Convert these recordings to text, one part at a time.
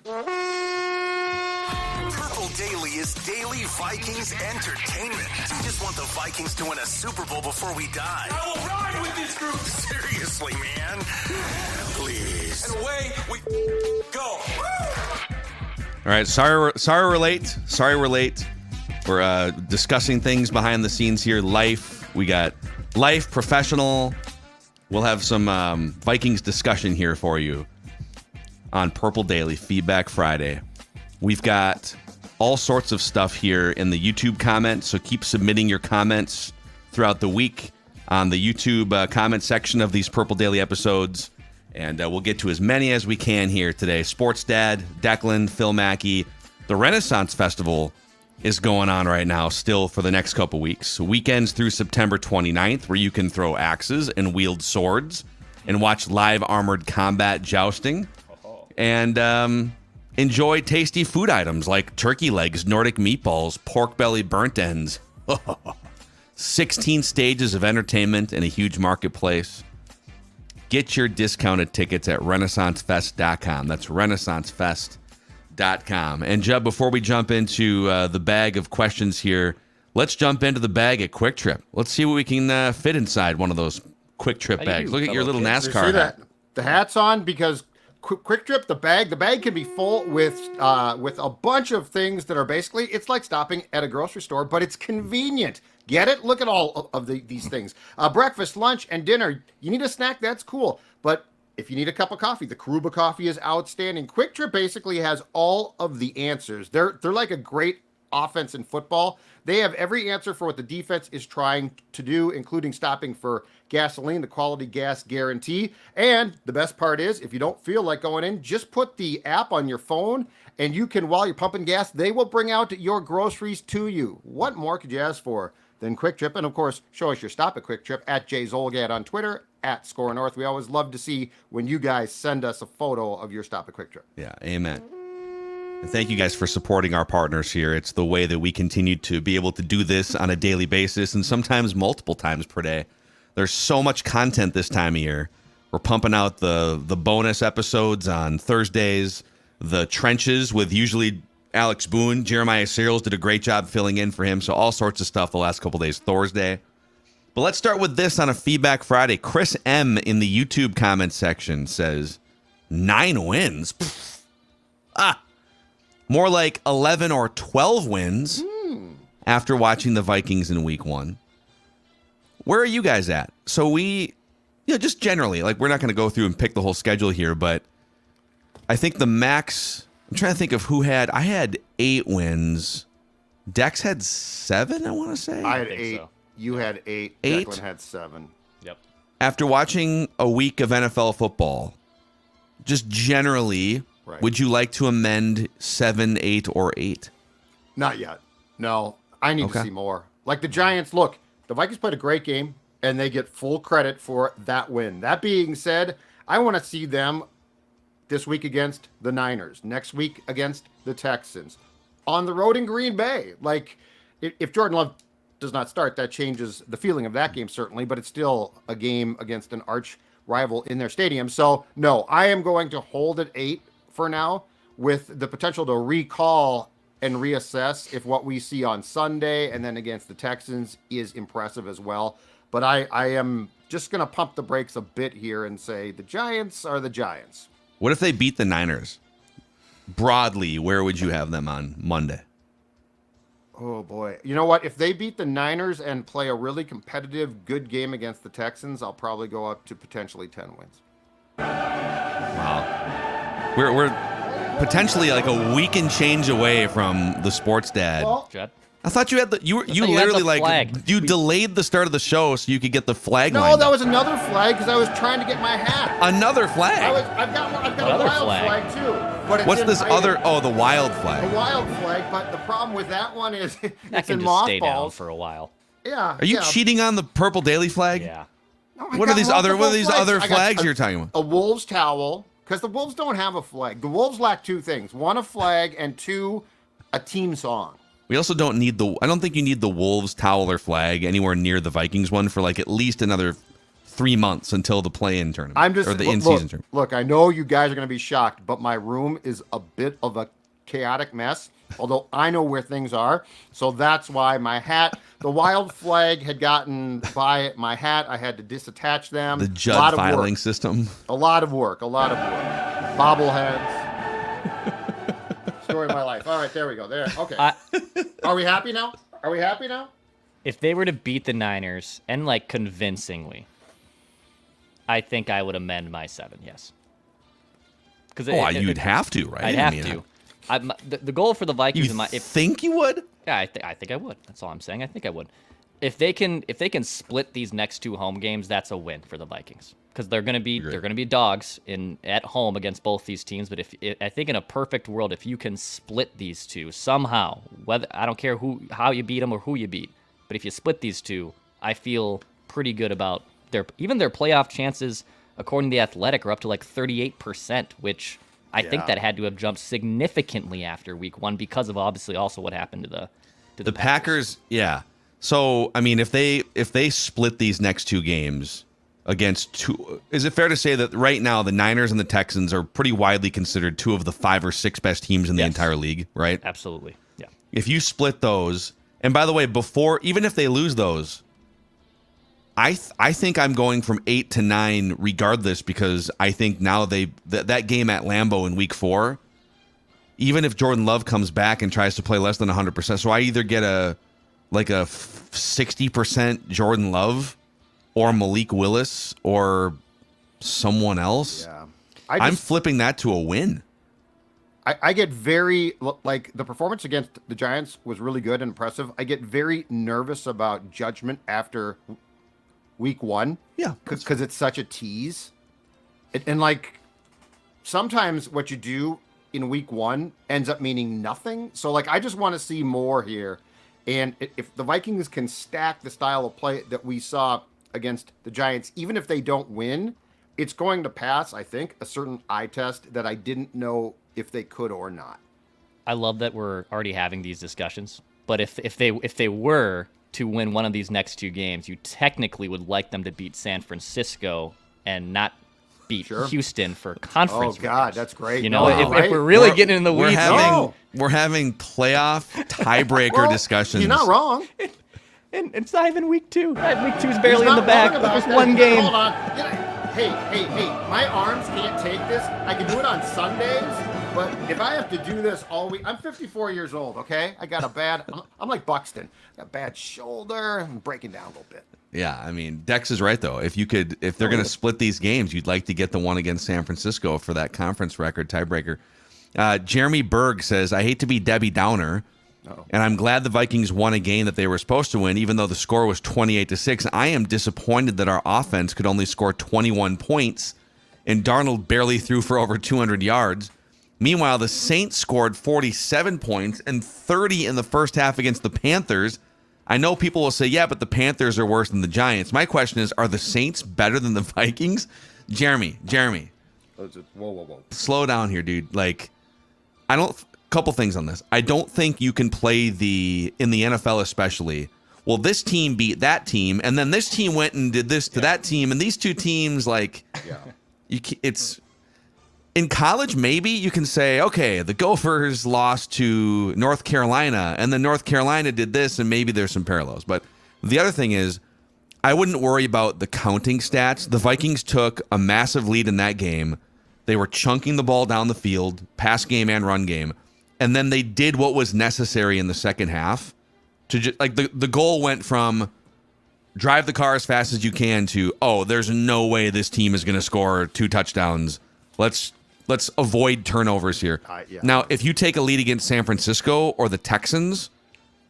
Purple Daily is daily Vikings entertainment. We just want the Vikings to win a Super Bowl before we die. I will ride with this group. Seriously, man. Please. And away we go. All right, sorry we're late. We're discussing things behind the scenes here. We got life, professional. We'll have some Vikings discussion here for you on Purple Daily Feedback Friday. We've got all sorts of stuff here in the YouTube comments, so keep submitting your comments throughout the week on the YouTube comment section of these Purple Daily episodes, and we'll get to as many as we can here today. Sports Dad, Declan, Phil Mackey. The Renaissance Festival is going on right now still for the next couple weeks. Weekends through September 29th, where you can throw axes and wield swords and watch live armored combat jousting. And enjoy tasty food items like turkey legs, Nordic meatballs, pork belly burnt ends. 16 stages of entertainment in a huge marketplace. Get your discounted tickets at renaissancefest.com. That's renaissancefest.com. And Jeb, before we jump into the bag of questions here, let's jump into the bag at Quick Trip. Let's see what we can fit inside one of those Quick Trip bags. Look at your little NASCAR hat. The hat's on because Quick Trip, the bag can be full with a bunch of things that are basically, it's like stopping at a grocery store, but it's convenient. Get it? Look at all of these things. Breakfast, lunch, and dinner. You need a snack, that's cool. But if you need a cup of coffee, the Karuba coffee is outstanding. Quick Trip basically has all of the answers. They're like a great offense in football. They have every answer for what the defense is trying to do, including stopping for gasoline, the quality gas guarantee. And the best part is, if you don't feel like going in, just put the app on your phone and you can, while you're pumping gas, they will bring out your groceries to you. What more could you ask for than Quick Trip? And of course, show us your stop at Quick Trip at JZolgad on Twitter, at Score North. We always love to see when you guys send us a photo of your stop at Quick Trip. Yeah, amen. And thank you guys for supporting our partners here. It's the way that we continue to be able to do this on a daily basis and sometimes multiple times per day. There's so much content this time of year. We're pumping out the bonus episodes on Thursdays, the trenches with usually Alex Boone. Jeremiah Searles did a great job filling in for him. So all sorts of stuff the last couple days, Thursday. But let's start with this on a Feedback Friday. Chris M. in the YouTube comment section says, 9 wins? More like 11 or 12 wins after watching the Vikings in week 1. Where are you guys at? So we, just generally, like, we're not going to go through and pick the whole schedule here, but I think the max, I'm trying to think of I had 8 wins. Dex had 7, I want to say. I had 8. So. You had 8. Declan had 7. Yep. After watching a week of NFL football, just generally, right, would you like to amend 7, 8, or 8? Not yet. No, I need to see more. Like the Giants, look, the Vikings played a great game, and they get full credit for that win. That being said, I want to see them this week against the Niners, next week against the Texans, on the road in Green Bay. Like, if Jordan Love does not start, that changes the feeling of that game, certainly, but it's still a game against an arch rival in their stadium. So, no, I am going to hold at 8 for now, with the potential to recall and reassess if what we see on Sunday and then against the Texans is impressive as well. But I am just going to pump the brakes a bit here and say the Giants are the Giants. What if they beat the Niners? Broadly, where would you have them on Monday? Oh, boy. You know what? If they beat the Niners and play a really competitive, good game against the Texans, I'll probably go up to potentially 10 wins. Wow. We're potentially like a week and change away from the Sports Dad. Well, I thought you had you literally you delayed the start of the show so you could get the flag. No, that was another flag because I was trying to get my hat. Another flag. I've got a wild flag too. But what's this other? Oh, the wild flag. The wild flag, but the problem with that one is it's in just stay down mothballs for a while. Yeah. Are you cheating on the Purple Daily flag? Yeah. No, What are these other flags you're talking about? A Wolves towel. Because the Wolves don't have a flag. The Wolves lack 2 things. 1, a flag, and 2, a team song. We also don't need I don't think you need the Wolves towel or flag anywhere near the Vikings one for like at least another 3 months until the play-in tournament I'm just or the in-season tournament. Look, I know you guys are going to be shocked, but my room is a bit of a chaotic mess. Although I know where things are, so that's why my hat, the wild flag had gotten by my hat. I had to disattach them. The Judd filing system. A lot of work. Bobbleheads. Story of my life. All right, there we go. There. Okay. Are we happy now? If they were to beat the Niners, and like convincingly, I think I would amend my 7, yes. You'd have to, right? I'd have to. The goal for the Vikings... think you would? Yeah, I think I would. That's all I'm saying. I think I would. If they can split these next 2 home games, that's a win for the Vikings. Because they're going to be dogs at home against both these teams. But I think in a perfect world, if you can split these 2 somehow, whether I don't care how you beat them or who you beat, but if you split these 2, I feel pretty good about their playoff chances. According to The Athletic, are up to like 38%, which I think that had to have jumped significantly after week 1 because of obviously also what happened to the Packers. Yeah. So I mean, if they split these next 2 games against 2, is it fair to say that right now the Niners and the Texans are pretty widely considered 2 of the 5 or 6 best teams in the entire league, right? Absolutely. Yeah. If you split those, and by the way, even if they lose those, I think I'm going from 8 to 9 regardless, because I think now that game at Lambeau in week 4, even if Jordan Love comes back and tries to play less than 100%, so I either get a 60% Jordan Love or Malik Willis or someone else. Yeah. I'm flipping that to a win. I get very, like, the performance against the Giants was really good and impressive. I get very nervous about judgment after week 1. Yeah. Because it's such a tease. And like, sometimes what you do in week 1 ends up meaning nothing. So, like, I just want to see more here. And if the Vikings can stack the style of play that we saw against the Giants, even if they don't win, it's going to pass, I think, a certain eye test that I didn't know if they could or not. I love that we're already having these discussions. But if they were to win one of these next 2 games, you technically would like them to beat San Francisco and not beat Houston for conference. Oh God, that's great. You know, if we're really getting in the weeds, we're having playoff tiebreaker discussions. You're not wrong. And it's not even week 2. Week 2 is barely in the bag. Just 1 game. Hold on. Hey, my arms can't take this. I can do it on Sundays, but if I have to do this all week, I'm 54 years old, okay? I'm like Buxton. I got a bad shoulder. I'm breaking down a little bit. Yeah, I mean, Dex is right, though. If they're going to split these games, you'd like to get the one against San Francisco for that conference record tiebreaker. Jeremy Berg says, I hate to be Debbie Downer, and I'm glad the Vikings won a game that they were supposed to win, even though the score was 28-6. I am disappointed that our offense could only score 21 points, and Darnold barely threw for over 200 yards. Meanwhile, the Saints scored 47 points and 30 in the first half against the Panthers. I know people will say, yeah, but the Panthers are worse than the Giants. My question is, are the Saints better than the Vikings? Jeremy. Whoa. Slow down here, dude. Like, couple things on this. I don't think you can play in the NFL especially, well, this team beat that team, and then this team went and did this to that team, and these 2 teams, like, it's... In college, maybe you can say, okay, the Gophers lost to North Carolina, and then North Carolina did this, and maybe there's some parallels. But the other thing is, I wouldn't worry about the counting stats. The Vikings took a massive lead in that game. They were chunking the ball down the field, pass game and run game, and then they did what was necessary in the second half. The goal went from drive the car as fast as you can to, there's no way this team is going to score 2 touchdowns. Let's avoid turnovers here. Now, if you take a lead against San Francisco or the Texans,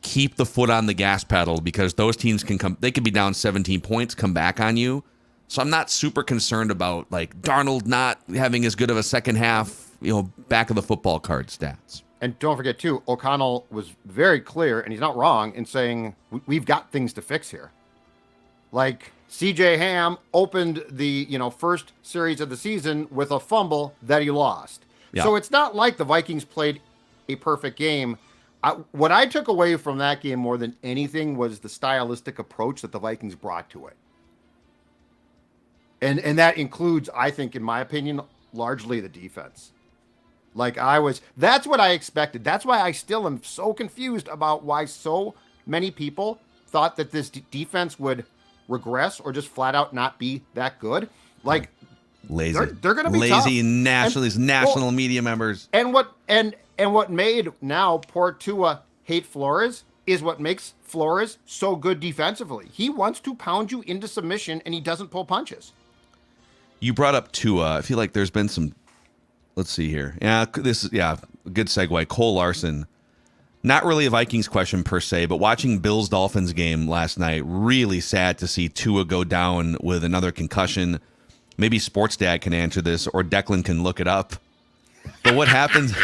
keep the foot on the gas pedal, because those teams they can be down 17 points, come back on you. So I'm not super concerned about like Darnold not having as good of a second half, back of the football card stats. And don't forget too, O'Connell was very clear, and he's not wrong in saying we've got things to fix here. Like, C.J. Ham opened the first series of the season with a fumble that he lost. Yeah. So it's not like the Vikings played a perfect game. What I took away from that game more than anything was the stylistic approach that the Vikings brought to it. And that includes, I think, in my opinion, largely the defense. That's what I expected. That's why I still am so confused about why so many people thought that this defense would regress or just flat out not be that good. Like, lazy. They're going to be lazy tough. These national media members. And what made now poor Tua hate Flores is what makes Flores so good defensively. He wants to pound you into submission, and he doesn't pull punches. You brought up Tua. I feel like there's been some. Let's see here. Yeah, this is a good segue. Cole Larson. Not really a Vikings question per se, but watching Bills-Dolphins game last night, really sad to see Tua go down with another concussion. Maybe Sports Dad can answer this, or Declan can look it up. But what happened?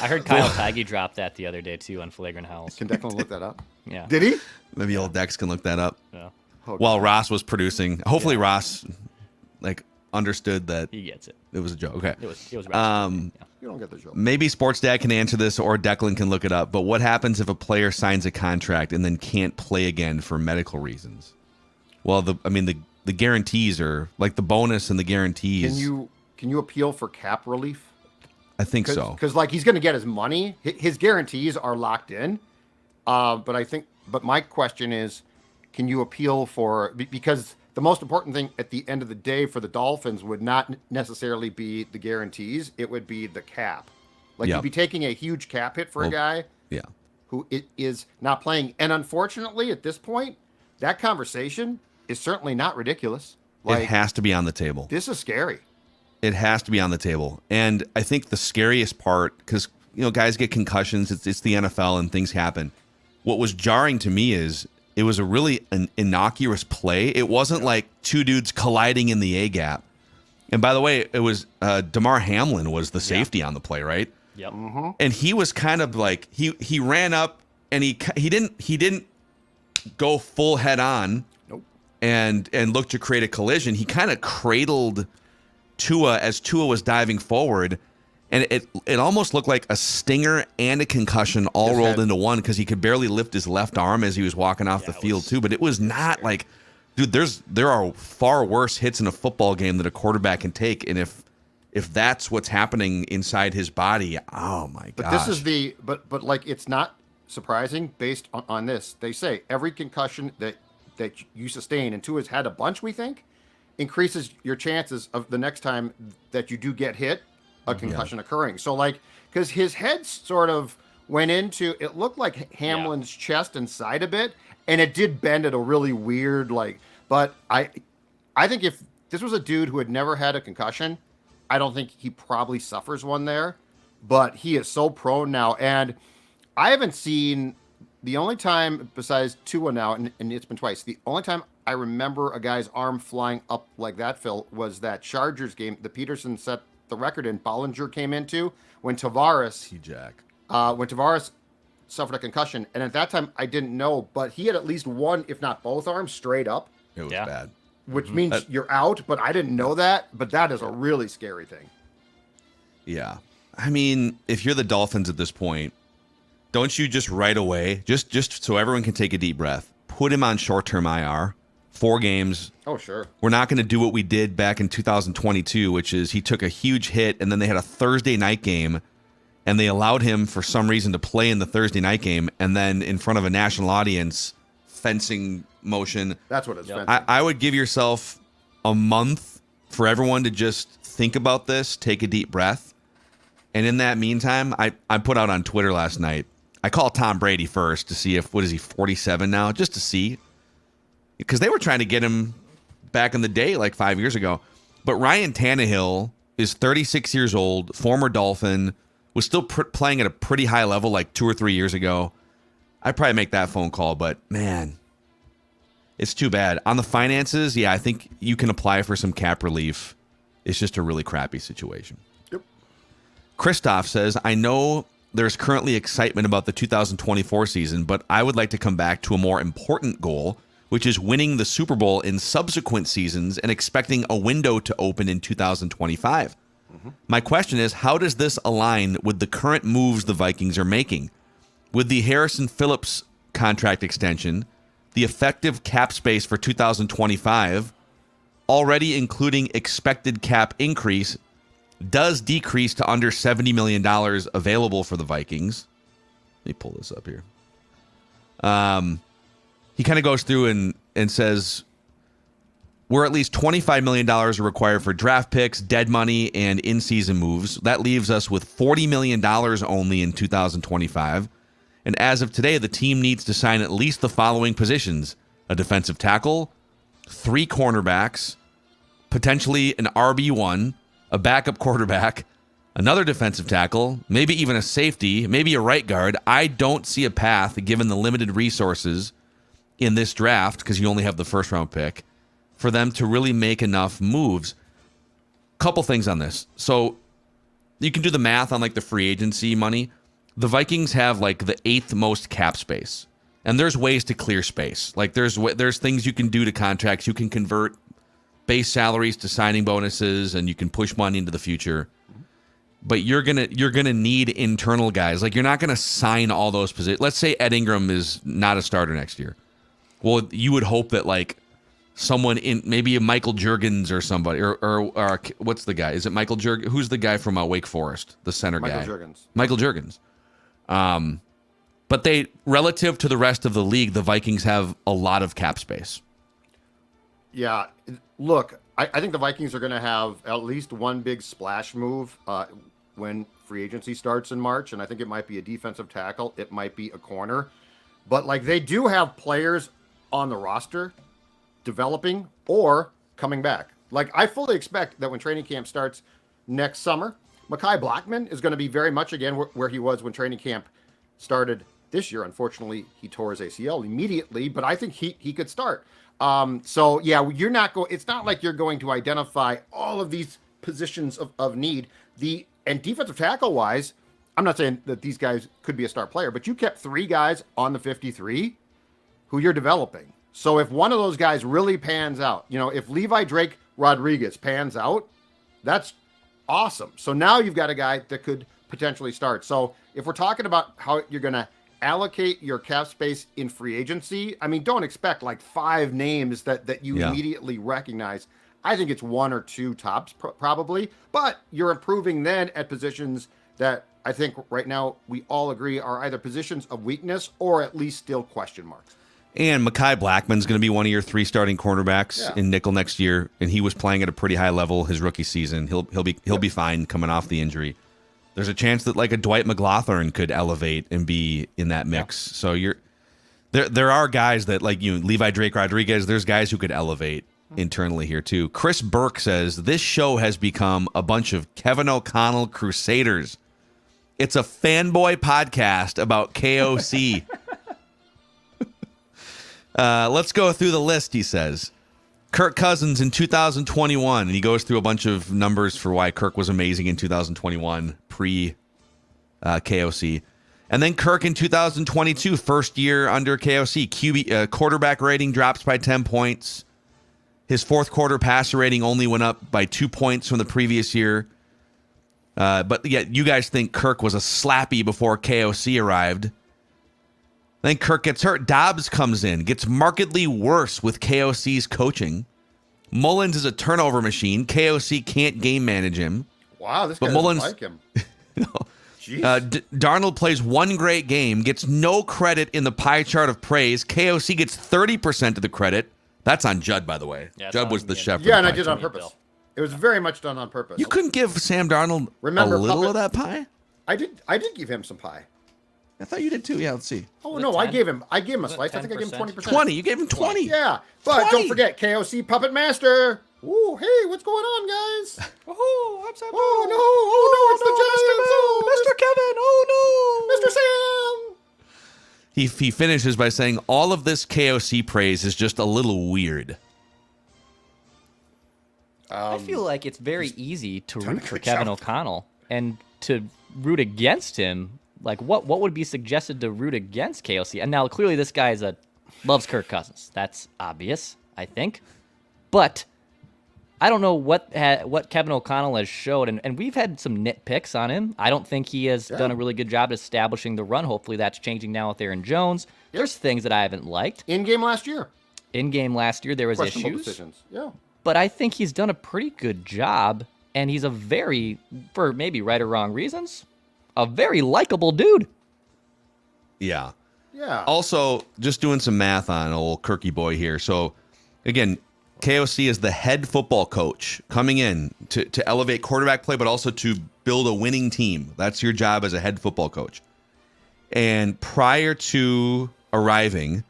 I heard Kyle Paggy drop that the other day, too, on Flagrant Howls. Can Declan look that up? Yeah. Did he? Maybe old Dex can look that up. Yeah. While Ross was producing. Hopefully Ross understood that He gets it. it was a joke. Okay. It was You don't get the joke. Maybe Sports Dad can answer this, or Declan can look it up. But what happens if a player signs a contract and then can't play again for medical reasons? Well, the guarantees are like the bonus and the guarantees. Can you appeal for cap relief? I think so. Because he's going to get his money. His guarantees are locked in. But my question is, can you appeal for, because the most important thing at the end of the day for the Dolphins would not necessarily be the guarantees. It would be the cap. You'd be taking a huge cap hit for a guy who is not playing. And unfortunately, at this point, that conversation is certainly not ridiculous. It has to be on the table. This is scary. It has to be on the table. And I think the scariest part, because guys get concussions, it's the NFL and things happen. What was jarring to me is it was a really an innocuous play. It wasn't like two dudes colliding in the A gap. And by the way, it was Damar Hamlin was the safety on the play, right? Yep. Mm-hmm. And he was kind of like he ran up and he didn't go full head on. Nope. And look to create a collision. He kind of cradled Tua as Tua was diving forward, and it almost looked like a stinger and a concussion all rolled into one, because he could barely lift his left arm as he was walking off the field too. But it was not like, dude, there are far worse hits in a football game that a quarterback can take, and if that's what's happening inside his body, oh my god. But this is but like, it's not surprising based on this. They say every concussion that you sustain, and Tua's had a bunch, we think, increases your chances of the next time that you do get hit, a concussion occurring. So because his head sort of went into, it looked like Hamlin's chest and side a bit, and it did bend at a really weird, but I think if this was a dude who had never had a concussion, I don't think he probably suffers one there, but he is so prone now. And I haven't seen, the only time besides Tua now, and it's been twice, the only time I remember a guy's arm flying up like that, Phil, was that Chargers game that Peterson set the record in. Bollinger came into when Tavares suffered a concussion. And at that time, I didn't know, but he had at least one, if not both arms, straight up. It was bad. Which means you're out, but I didn't know that. But that is a really scary thing. Yeah. I mean, if you're the Dolphins at this point, don't you just right away, just so everyone can take a deep breath, put him on short-term IR, 4 games. Oh, sure. We're not going to do what we did back in 2022, which is he took a huge hit, and then they had a Thursday night game, and they allowed him for some reason to play in the Thursday night game, and then in front of a national audience, fencing motion. That's what it's fencing. I would give yourself a month for everyone to just think about this, take a deep breath. And in that meantime, I put out on Twitter last night, I called Tom Brady first to see what is he, 47 now, just to see. Because they were trying to get him back in the day, like 5 years ago. But Ryan Tannehill is 36 years old, former Dolphin, was still playing at a pretty high level like 2 or 3 years ago. I'd probably make that phone call, but man, it's too bad. On the finances, I think you can apply for some cap relief. It's just a really crappy situation. Yep. Christoph says, I know there's currently excitement about the 2024 season, but I would like to come back to a more important goal, which is winning the Super Bowl in subsequent seasons and expecting a window to open in 2025. Mm-hmm. My question is, how does this align with the current moves the Vikings are making? With the Harrison Phillips contract extension, the effective cap space for 2025, already including expected cap increase, does decrease to under $70 million available for the Vikings. Let me pull this up here. He kind of goes through and says, we're at least $25 million are required for draft picks, dead money, and in-season moves. That leaves us with $40 million only in 2025. And as of today, the team needs to sign at least the following positions: a defensive tackle, 3 cornerbacks, potentially an RB1, a backup quarterback, another defensive tackle, maybe even a safety, maybe a right guard. I don't see a path, given the limited resources in this draft, because you only have the first-round pick, for them to really make enough moves. Couple things on this. So you can do the math on like the free agency money. The Vikings have like the 8th most cap space, and there's ways to clear space. Like there's things you can do to contracts. You can convert base salaries to signing bonuses, and you can push money into the future. But you're gonna need internal guys. Like you're not gonna sign all those positions. Let's say Ed Ingram is not a starter next year. Well, you would hope that like someone in maybe a Michael Juergens or somebody, or what's the guy? Is it Michael Juergens? Who's the guy from Wake Forest, the center guy? Michael Juergens. But they, relative to the rest of the league, the Vikings have a lot of cap space. Yeah, look, I think the Vikings are going to have at least one big splash move when free agency starts in March, and I think it might be a defensive tackle, it might be a corner, but like they do have players on the roster developing or coming back. Like I fully expect that when training camp starts next summer, Mekhi Blackmon is going to be very much again where he was when training camp started this year. Unfortunately, he tore his ACL immediately, but I think he could start. So yeah, it's not like you're going to identify all of these positions of need. And defensive tackle wise, I'm not saying that these guys could be a star player, but you kept 3 guys on the 53 who you're developing. So if one of those guys really pans out, if Levi Drake Rodriguez pans out, that's awesome. So now you've got a guy that could potentially start. So if we're talking about how you're going to allocate your cap space in free agency, I mean, don't expect like 5 names that you immediately recognize. I think it's 1 or 2 tops probably, but you're improving then at positions that I think right now we all agree are either positions of weakness or at least still question marks. And Mekhi Blackmon's going to be one of your 3 starting cornerbacks in nickel next year, and he was playing at a pretty high level his rookie season. He'll be fine coming off the injury. There's a chance that like a Dwight McLaughlin could elevate and be in that mix. Yeah. So there are guys that like Levi Drake Rodriguez. There's guys who could elevate internally here too. Chris Burke says this show has become a bunch of Kevin O'Connell crusaders. It's a fanboy podcast about KOC. Let's go through the list, he says. Kirk Cousins in 2021, and he goes through a bunch of numbers for why Kirk was amazing in 2021, pre-KOC. And then Kirk in 2022, first year under KOC. QB quarterback rating drops by 10 points. His fourth quarter passer rating only went up by 2 points from the previous year. But yet you guys think Kirk was a slappy before KOC arrived. Then Kirk gets hurt. Dobbs comes in, gets markedly worse with KOC's coaching. Mullins is a turnover machine. KOC can't game manage him. Wow, this guy doesn't like him. Darnold plays 1 great game, gets no credit in the pie chart of praise. KOC gets 30% of the credit. That's on Judd, by the way. Yeah, Judd was the chef. Yeah, and I did it on purpose. It was very much done on purpose. You couldn't give Sam Darnold a little of that pie? I did give him some pie. I thought you did too. Yeah, let's see. Oh no, 10? I gave him a slice. I think I gave him 20%. 20. You gave him 20. Yeah, but 20. Don't forget KOC Puppet Master. Ooh, hey, what's going on, guys? Oh, upside down. Oh no, it's the Giants. Oh, Mr. Kevin. Oh no, Mr. Sam. He finishes by saying all of this KOC praise is just a little weird. I feel like it's very easy to root for Kevin O'Connell and to root against him. Like, what would be suggested to root against KOC? And now, clearly, this guy loves Kirk Cousins. That's obvious, I think. But I don't know what Kevin O'Connell has showed, and we've had some nitpicks on him. I don't think he has done a really good job establishing the run. Hopefully, that's changing now with Aaron Jones. There's things that I haven't liked. In game last year, there was issues. Decisions. Yeah. but I think he's done a pretty good job, and he's a very, for maybe right or wrong reasons, a very likable dude. Yeah. Yeah. Also, just doing some math on old Kirky boy here. So, again, KOC is the head football coach coming in to elevate quarterback play, but also to build a winning team. That's your job as a head football coach. And prior to arriving,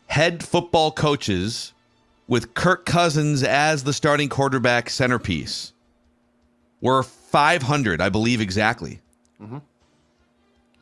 head football coaches with Kirk Cousins as the starting quarterback centerpiece were 500, I believe exactly.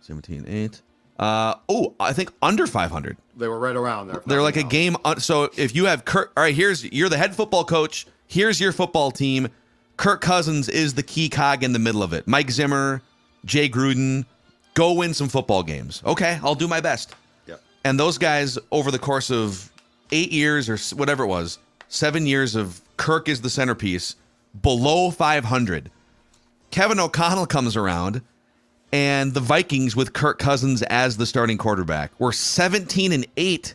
17-8. I think under 500. They were right around there. They're like a game. So if you have Kirk, all right, you're the head football coach. Here's your football team. Kirk Cousins is the key cog in the middle of it. Mike Zimmer, Jay Gruden, go win some football games. Okay, I'll do my best. Yep. And those guys, over the course of 8 years or whatever it was, 7 years of Kirk is the centerpiece, below 500. Kevin O'Connell comes around, and the Vikings with Kirk Cousins as the starting quarterback were 17-8.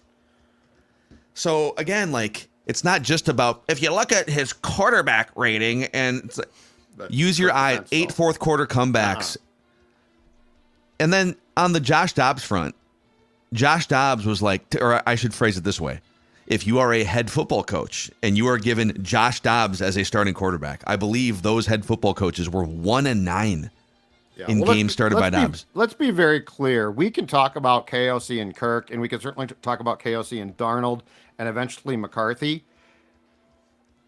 So again, like, it's not just about, if you look at his quarterback rating and use your eye, 8 fourth quarter comebacks. And then on the Josh Dobbs front, Josh Dobbs was like, or I should phrase it this way. If you are a head football coach and you are given Josh Dobbs as a starting quarterback, I believe those head football coaches were 1-9 in games started by Dobbs. Let's be very clear. We can talk about KOC and Kirk, and we can certainly talk about KOC and Darnold, and eventually McCarthy.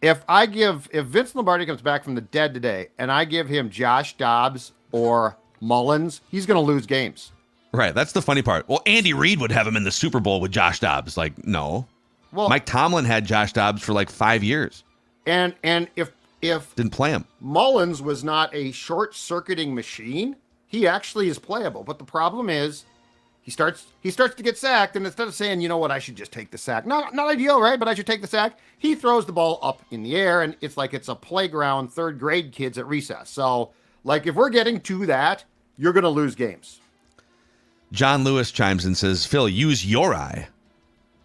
If Vince Lombardi comes back from the dead today, and I give him Josh Dobbs or Mullins, he's going to lose games. Right. That's the funny part. Well, Andy Reid would have him in the Super Bowl with Josh Dobbs. Like, no. Well, Mike Tomlin had Josh Dobbs for like 5 years. And if didn't play him, Mullins was not a short-circuiting machine, he actually is playable. But the problem is he starts to get sacked, and instead of saying, you know what, I should just take the sack. Not ideal, right? But I should take the sack. He throws the ball up in the air, and it's like it's a playground, third grade kids at recess. So, like, if we're getting to that, you're going to lose games. John Lewis chimes in and says, Phil, use your eye.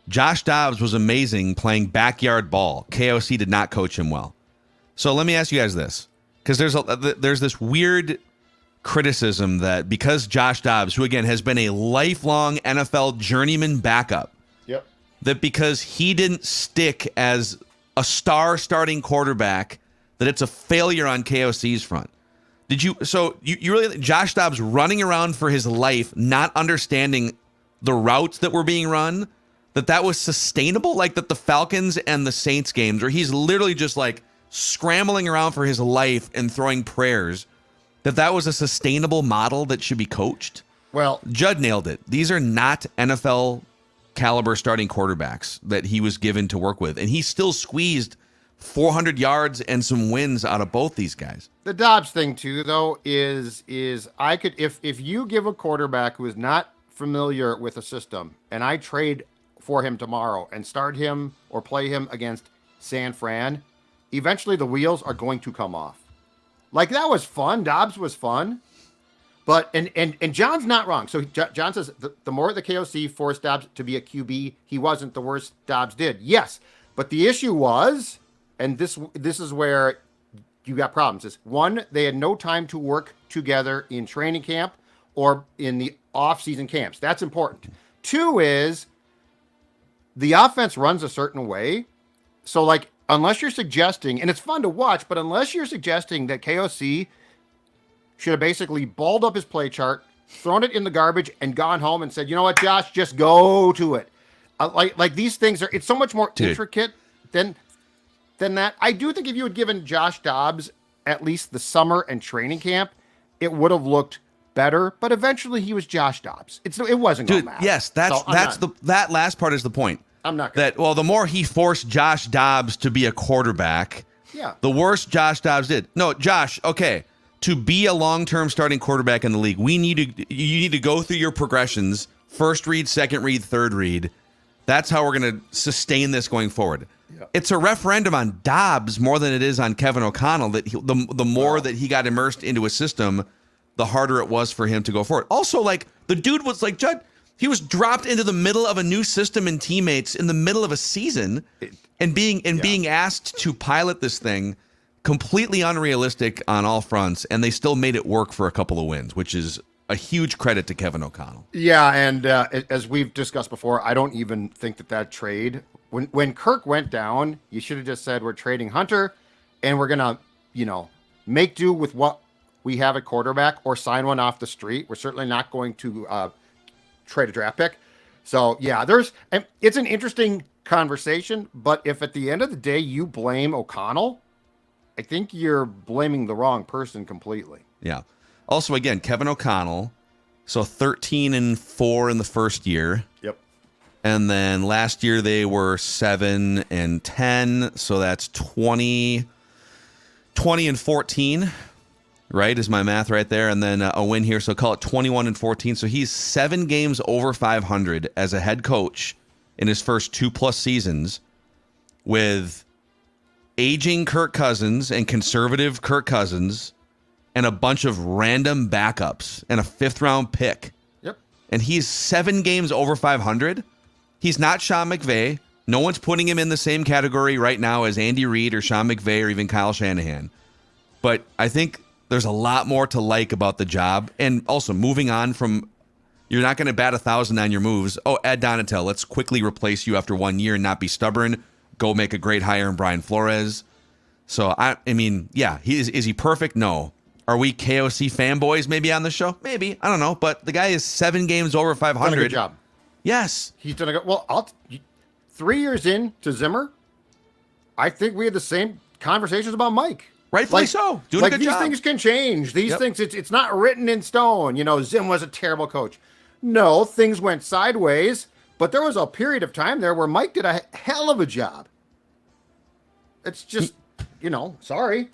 Josh Dobbs was amazing playing backyard ball. KOC did not coach him well. So let me ask you guys this, because there's this weird criticism that because Josh Dobbs, who again has been a lifelong NFL journeyman backup, that because he didn't stick as a star starting quarterback, that it's a failure on KOC's front. You really, Josh Dobbs running around for his life, not understanding the routes that were being run, that was sustainable? Like that the Falcons and the Saints games where he's literally just like scrambling around for his life and throwing prayers, that was a sustainable model that should be coached? Well, Judd nailed it. These are not NFL caliber starting quarterbacks that he was given to work with. And he still squeezed 400 yards and some wins out of both these guys. The Dobbs thing too, though, is I could, if you give a quarterback who is not familiar with a system and I trade for him tomorrow and start him or play him against San Fran, eventually the wheels are going to come off. Like, that was fun. Dobbs was fun. But, and John's not wrong. So John says the more the KOC forced Dobbs to be a QB, he wasn't, the worse Dobbs did. Yes. But the issue was, and this is where you got problems, is one, they had no time to work together in training camp or in the off-season camps. That's important. Two is the offense runs a certain way. So, like, unless you're suggesting, and it's fun to watch, but unless you're suggesting that KOC should have basically balled up his play chart, thrown it in the garbage, and gone home and said, you know what, Josh, just go to it. Like these things it's so much more intricate than that. I do think if you had given Josh Dobbs at least the summer and training camp, it would have looked better. But eventually, he was Josh Dobbs. It wasn't going to matter. Yes, that last part is the point. I'm not the more he forced Josh Dobbs to be a quarterback, the worse Josh Dobbs did. No, Josh, okay, to be a long-term starting quarterback in the league, you need to go through your progressions: first read, second read, third read. That's how we're going to sustain this going forward. Yeah. It's a referendum on Dobbs more than it is on Kevin O'Connell. That the more that he got immersed into a system, the harder it was for him to go forward. Also, like, the dude was like, Judd, He was dropped into the middle of a new system and teammates in the middle of a season, and being asked to pilot this thing, completely unrealistic on all fronts, and they still made it work for a couple of wins, which is a huge credit to Kevin O'Connell. Yeah, and as we've discussed before, I don't even think that trade, when Kirk went down, you should have just said we're trading Hunter, and we're gonna, make do with what we have at quarterback or sign one off the street. We're certainly not going to trade a draft pick. So yeah, it's an interesting conversation, but if at the end of the day you blame O'Connell, I think you're blaming the wrong person completely. Yeah. Also, again, Kevin O'Connell, so 13-4 in the first year. Yep. And then last year they were 7-10, so that's 20-14. Right, is my math right there, and then a win here, so call it 21-14. So he's 7 games over 500 as a head coach in his first 2+ seasons, with aging Kirk Cousins and conservative Kirk Cousins, and a bunch of random backups and a 5th-round pick. Yep. And he's 7 games over 500. He's not Sean McVay. No one's putting him in the same category right now as Andy Reid or Sean McVay or even Kyle Shanahan. But I think there's a lot more to like about the job. And also, moving on from, you're not going to bat 1,000 on your moves. Oh, Ed Donatel, let's quickly replace you after 1 year and not be stubborn. Go make a great hire in Brian Flores. So, I mean, yeah, is he perfect? No. Are we KOC fanboys maybe on the show? Maybe. I don't know. But the guy is 7 games over 500. Done a good job. Yes. He's done a good, 3 years in to Zimmer, I think we had the same conversations about Mike. Rightfully so. Doing a good these job. Things can change. These things, it's not written in stone. Zim was a terrible coach. No, things went sideways, but there was a period of time there where Mike did a hell of a job. It's just, sorry.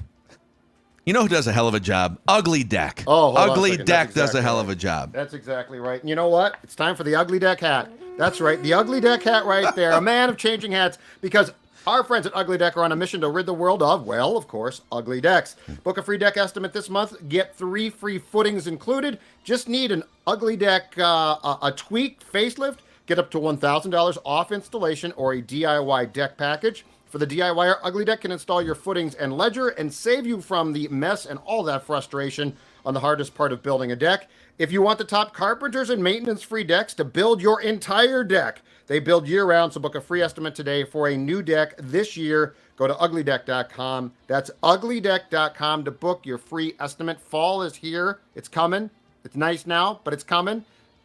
You know who does a hell of a job? Ugly Deck. Oh, hold on a Ugly second. Deck That's does exactly a hell right. of a job. That's exactly right. And you know what? It's time for the Ugly Deck hat. That's right. The Ugly Deck hat right there. A man of changing hats, because our friends at Ugly Deck are on a mission to rid the world of, well, of course, ugly decks. Book a free deck estimate this month. Get 3 free footings included. Just need an Ugly Deck, a tweaked facelift. Get up to $1,000 off installation or a DIY deck package. For the DIYer, Ugly Deck can install your footings and ledger and save you from the mess and all that frustration on the hardest part of building a deck. If you want the top carpenters and maintenance-free decks to build your entire deck, they build year-round, so book a free estimate today for a new deck this year. Go to uglydeck.com. That's uglydeck.com to book your free estimate. Fall is here. It's coming. It's nice now, but it's coming.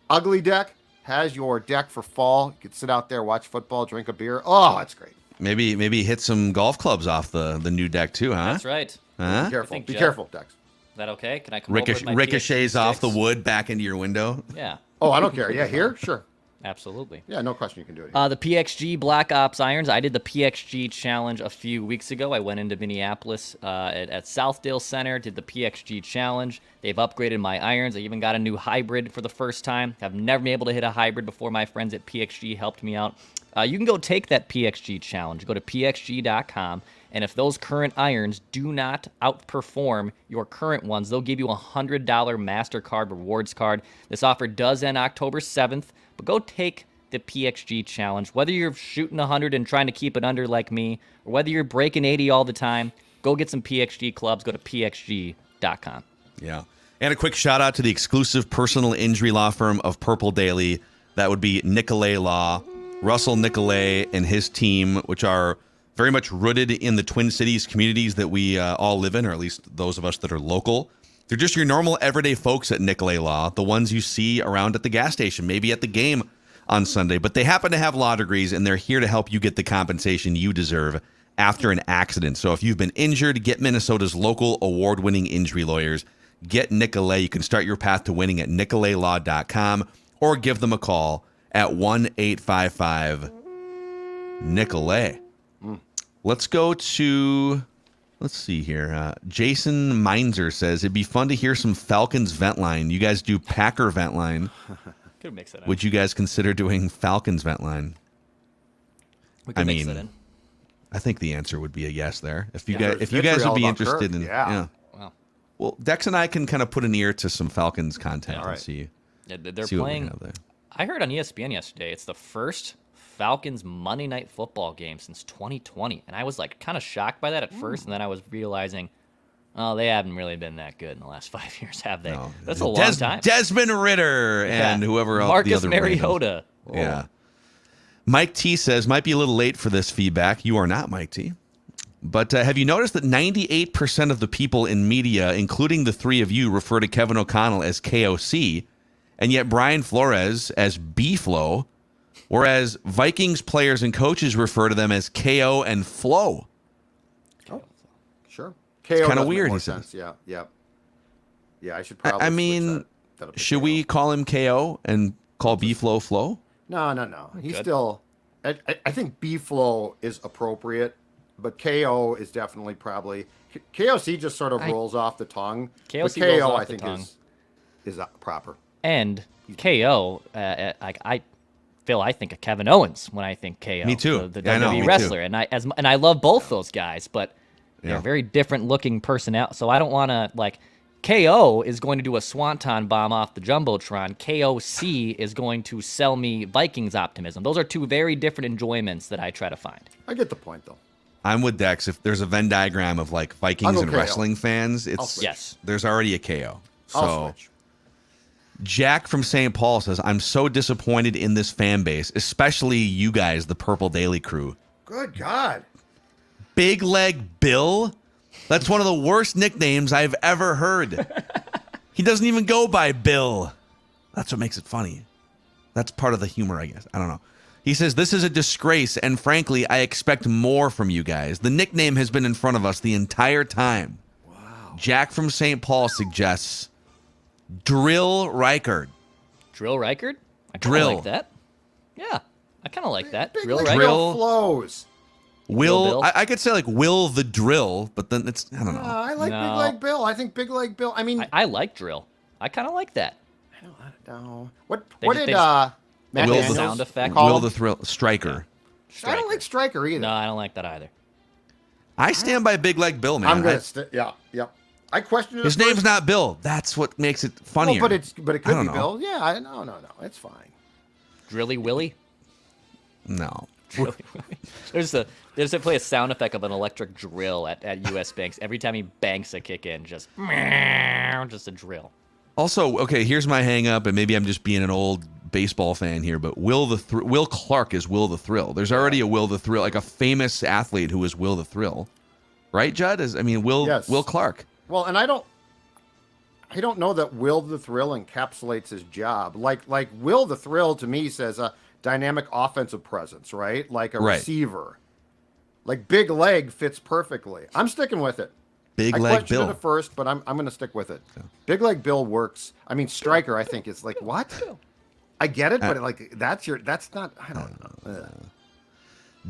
Ugly Deck has your deck for fall. You can sit out there, watch football, drink a beer. Oh, that's great. Maybe hit some golf clubs off the new deck too, huh? That's right. Huh? Be careful. think, Be Jeff? careful, Dex. Is that okay? Can I come over with my Ricochets PXG off the sticks? wood back into your window. Yeah, Oh, I don't care. Yeah, here? Sure. absolutely. Yeah, no question you can do it here. The PXG Black Ops irons. I did the PXG challenge a few weeks ago. I went into Minneapolis at Southdale Center, did the PXG challenge. They've upgraded my irons. I even got a new hybrid for the first time. I've never been able to hit a hybrid before. My friends at PXG helped me out. You can go take that PXG challenge. Go to pxg.com, and if those current irons do not outperform your current ones, they'll give you a $100 MasterCard rewards card. This offer does end October 7th, but go take the PXG challenge. Whether you're shooting 100 and trying to keep it under like me, or whether you're breaking 80 all the time, go get some PXG clubs. Go to pxg.com. Yeah. And a quick shout out to the exclusive personal injury law firm of Purple Daily. That would be Nicolay Law. Russell Nicolay and his team, which are very much rooted in the Twin Cities communities that we all live in, or at least those of us that are local. They're just your normal everyday folks at Nicolay Law, the ones you see around at the gas station, maybe at the game on Sunday. But they happen to have law degrees, and they're here to help you get the compensation you deserve after an accident. So if you've been injured, get Minnesota's local award-winning injury lawyers. Get Nicolay. You can start your path to winning at nicolaylaw.com or give them a call at 1-855-NICOLAY. Let's go to, let's see here. Jason Meinzer says, it'd be fun to hear some Falcons vent line. You guys do Packer vent line. Could mix it in. Would you guys consider doing Falcons vent line? We could mix it in. I think the answer would be a yes there. If you Yeah, guys, if there's you guys would vitriol be about interested Kirk. in, Yeah. Wow. Well, Dex and I can kind of put an ear to some Falcons content All and right. see. Yeah, they're see what we playing. have there. I heard on ESPN yesterday it's the first Falcons Monday Night Football game since 2020, and I was like kind of shocked by that at first, and then I was realizing, oh, they haven't really been that good in the last 5 years, have they? No. That's a long time. Desmond Ritter and whoever else. Marcus the other Mariota. Yeah. Mike T says, might be a little late for this feedback. You are not, Mike T. But have you noticed that 98% of the people in media, including the three of you, refer to Kevin O'Connell as KOC, and yet Brian Flores as B-Flow, whereas Vikings players and coaches refer to them as KO and Flow. Oh, sure. It's kind of weird, he says. says. Yeah. I should probably switch that. Should we call him KO and call B-Flow Flow? No. He's still... I think B-Flow is appropriate, but KO is definitely probably... KOC just sort of rolls off the tongue. KOC but rolls KO, off I the think, tongue. is I And KO, I think of Kevin Owens when I think KO. Me too. The WWE wrestler. Too. And I love both those guys, but they're very different looking personality. So I don't want to, like, KO is going to do a swanton bomb off the Jumbotron. KOC is going to sell me Vikings optimism. Those are two very different enjoyments that I try to find. I get the point, though. I'm with Dex. If there's a Venn diagram of like Vikings and KO. wrestling fans, there's already a KO. I'll switch. Jack from St. Paul says, I'm so disappointed in this fan base, especially you guys, the Purple Daily crew. Good God. Big Leg Bill? That's one of the worst nicknames I've ever heard. He doesn't even go by Bill. That's what makes it funny. That's part of the humor, I guess. I don't know. He says, this is a disgrace, and frankly, I expect more from you guys. The nickname has been in front of us the entire time. Wow. Jack from St. Paul suggests Drill Reichard. Drill Reichard? I kind Drill. of like that. Yeah, I kind of like that. Big Drill like Reichard. Drill flows. Will, I could say like Will the Drill, but then it's, I don't know. I like Big Leg Bill. I think Big Leg Bill, I mean. I like Drill. I kind of like that. I don't know. What did Matt Will Daniels the sound effect? Will the Thrill Striker. I don't like Striker either. No, I don't like that either. I stand by Big Leg Bill, man. I'm going to I question it. His name's not Bill. That's what makes it funnier. Well, but it could be know. Bill. Yeah, no. It's fine. Drilly Willy? No. Drilly Willy. There's a play a sound effect of an electric drill at U.S. Banks. Every time he banks a kick in, just a drill. Also, okay, here's my hang up, and maybe I'm just being an old baseball fan here, but Will Clark is Will the Thrill. There's already a Will the Thrill, like a famous athlete who is Will the Thrill. Right, Judd? Will Clark. Well, and I don't know that Will the Thrill encapsulates his job. Like Will the Thrill to me says a dynamic offensive presence, right? Like a receiver. Like Big Leg fits perfectly. I'm sticking with it. Big Leg Bill. I questioned it at first, but I'm going to stick with it. Yeah. Big Leg Bill works. I mean, Striker, I think is like what? I get it, but like that's not. I don't know.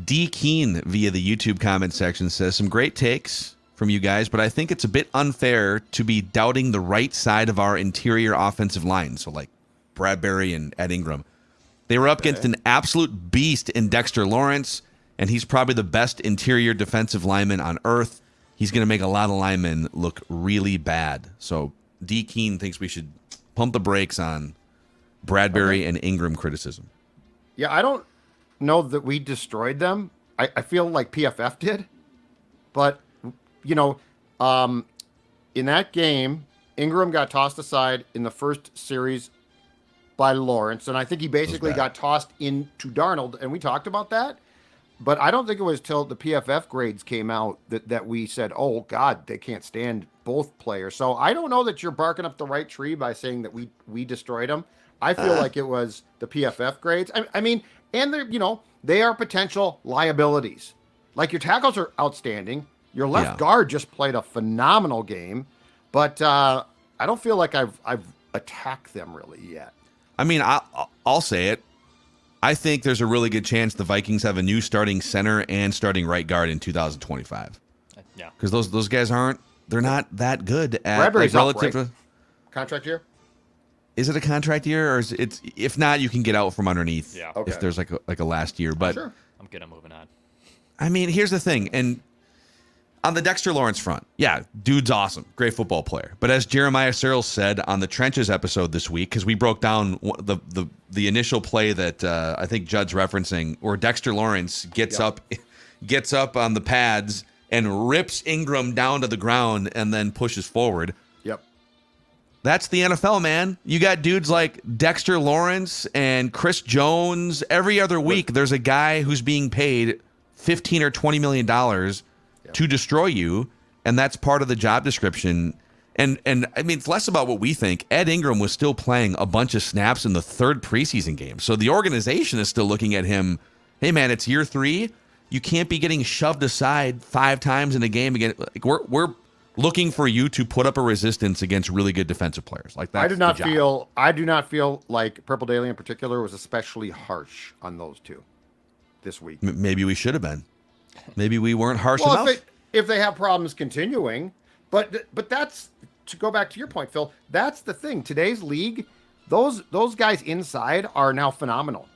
D Keen via the YouTube comment section says some great takes from you guys, but I think it's a bit unfair to be doubting the right side of our interior offensive line. So like Bradbury and Ed Ingram, they were up against an absolute beast in Dexter Lawrence, and he's probably the best interior defensive lineman on earth. He's going to make a lot of linemen look really bad. So D Keen thinks we should pump the brakes on Bradbury and Ingram criticism. Yeah, I don't know that we destroyed them. I feel like PFF did, but in that game, Ingram got tossed aside in the first series by Lawrence, and I think he basically got tossed into Darnold, and we talked about that. But I don't think it was till the PFF grades came out that we said, oh, God, they can't stand both players. So I don't know that you're barking up the right tree by saying that we destroyed them. I feel like it was the PFF grades. I mean, and they are potential liabilities. Like your tackles are outstanding. Your left guard just played a phenomenal game. But I don't feel like I've attacked them really yet. I mean, I'll say it. I think there's a really good chance the Vikings have a new starting center and starting right guard in 2025. Yeah. Because those guys they're not that good at Bradbury's relative up, right? Contract year? Is it a contract year, or is it? If not, you can get out from underneath. Yeah. If there's like a last year, but I'm good. I'm moving on. I mean, here's the thing, and On the Dexter Lawrence front, yeah, dude's awesome. Great football player. But as Jeremiah Searles said on the Trenches episode this week, because we broke down the initial play that I think Judd's referencing, where Dexter Lawrence gets up on the pads and rips Ingram down to the ground and then pushes forward. Yep. That's the NFL, man. You got dudes like Dexter Lawrence and Chris Jones. Every other week, there's a guy who's being paid $15 or $20 million to destroy you, and that's part of the job description. And I mean, it's less about what we think. Ed Ingram was still playing a bunch of snaps in the third preseason game, so the organization is still looking at him. Hey, man, it's year 3. You can't be getting shoved aside 5 times in a game again. Like we're looking for you to put up a resistance against really good defensive players. Like that. I do not feel like Purple Daily in particular was especially harsh on those two this week. Maybe we should have been. Maybe we weren't harsh enough. If they have problems continuing, but that's, to go back to your point, Phil, that's the thing. Today's league, those guys inside are now phenomenal.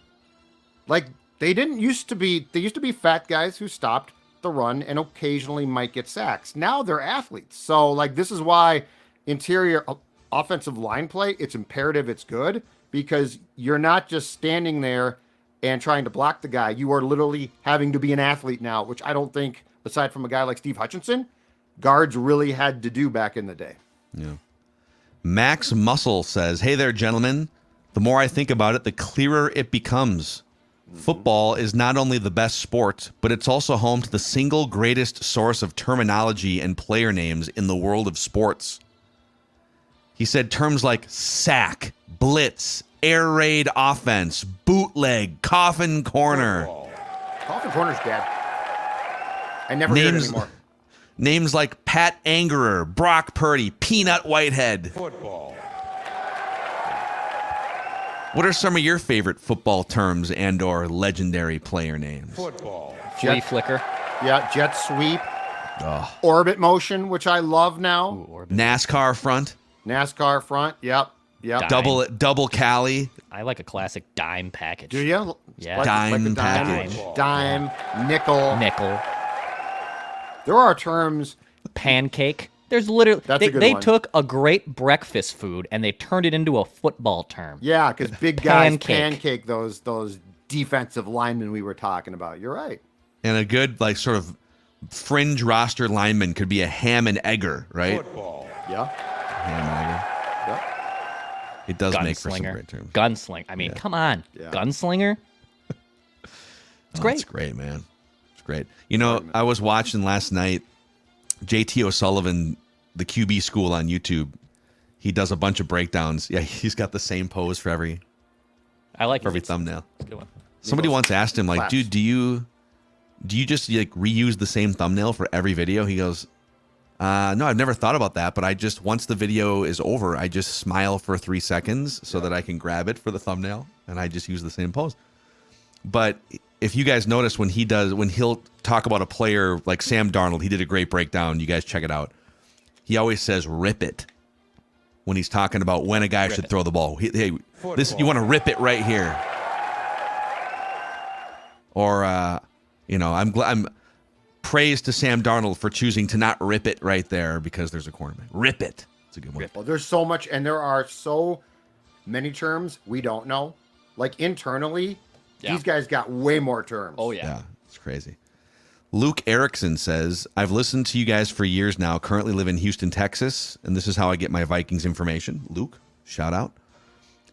Like they used to be fat guys who stopped the run and occasionally might get sacks. Now they're athletes. So like this is why interior offensive line play, it's imperative, it's good, because you're not just standing there and trying to block the guy. You are literally having to be an athlete now, which I don't think, aside from a guy like Steve Hutchinson, guards really had to do back in the day. Yeah. Max Muscle says, "Hey there, gentlemen. The more I think about it, the clearer it becomes. Football is not only the best sport, but it's also home to the single greatest source of terminology and player names in the world of sports." He said terms like sack, blitz, air raid offense, bootleg, coffin corner. Coffin corner's dead. I never hear it anymore. Names like Pat Angerer, Brock Purdy, Peanut Whitehead. Football. What are some of your favorite football terms and or legendary player names? Football. Flea flicker. Yeah, jet sweep. Orbit motion, which I love now. Ooh, orbit. NASCAR front. NASCAR front. Yep. Dime. Double Cali. I like a classic dime package. Do you? Yeah. Like Dime the package. Dime, nickel. Nickel. There are terms. Pancake. There's literally That's a good they one. took a great breakfast food and they turned it into a football term. Yeah, because big guys Pancake. pancake those defensive linemen we were talking about. You're right. And a good, like, sort of fringe roster lineman could be a ham and egger, right? Football. Yeah. Ham and egger. Yep. It does make for some Gunslinger. great terms. Gunslinger. I mean, come on. Yeah. Gunslinger. It's great. It's great, man. It's great. You know, I was watching last night JT O'Sullivan, the QB school on YouTube. He does a bunch of breakdowns. Yeah, he's got the same pose for every I like it. thumbnail. It's a good one. Somebody once asked him, like, Claps. dude, do you just like reuse the same thumbnail for every video? He goes, no, I've never thought about that, but I just, once the video is over, I just smile for 3 seconds so that I can grab it for the thumbnail, and I just use the same pose. But if you guys notice when he'll talk about a player like Sam Darnold, he did a great breakdown. You guys check it out. He always says "rip it" when he's talking about when a guy should throw the ball. Hey, this, you want to rip it right here. Or I'm praise to Sam Darnold for choosing to not rip it right there because there's a cornerman. Rip it. It's a good one. Well, there's so much, and there are so many terms we don't know. Like internally, these guys got way more terms. Oh yeah. Yeah, it's crazy. Luke Erickson says, I've listened to you guys for years now, currently live in Houston, Texas, and this is how I get my Vikings information. Luke, shout out.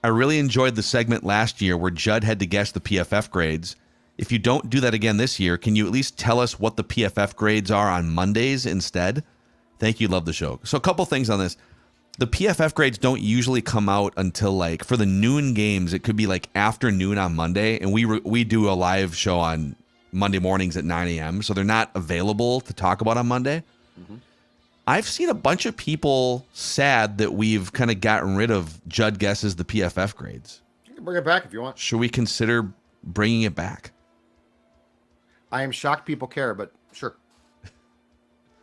I really enjoyed the segment last year where Judd had to guess the PFF grades. If you don't do that again this year, can you at least tell us what the PFF grades are on Mondays instead? Thank you. Love the show. So a couple things on this. The PFF grades don't usually come out until, like, for the noon games, it could be like afternoon on Monday, and we do a live show on Monday mornings at 9 a.m., so they're not available to talk about on Monday. Mm-hmm. I've seen a bunch of people sad that we've kind of gotten rid of Judd guesses the PFF grades. You can bring it back if you want. Should we consider bringing it back? I am shocked people care, but sure.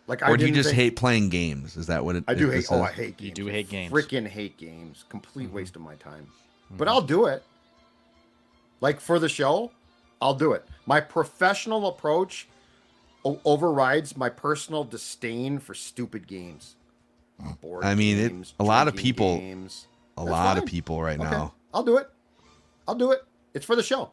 Like, or do you just hate playing games? Is that what it is? I do hate. Oh, I hate games. You do hate games. Freaking hate games. Complete waste of my time. But I'll do it. Like, for the show, I'll do it. My professional approach overrides my personal disdain for stupid games. Board I mean, games, a lot of drinking people, games. a That's lot of fine. people right Okay, now. I'll do it. It's for the show.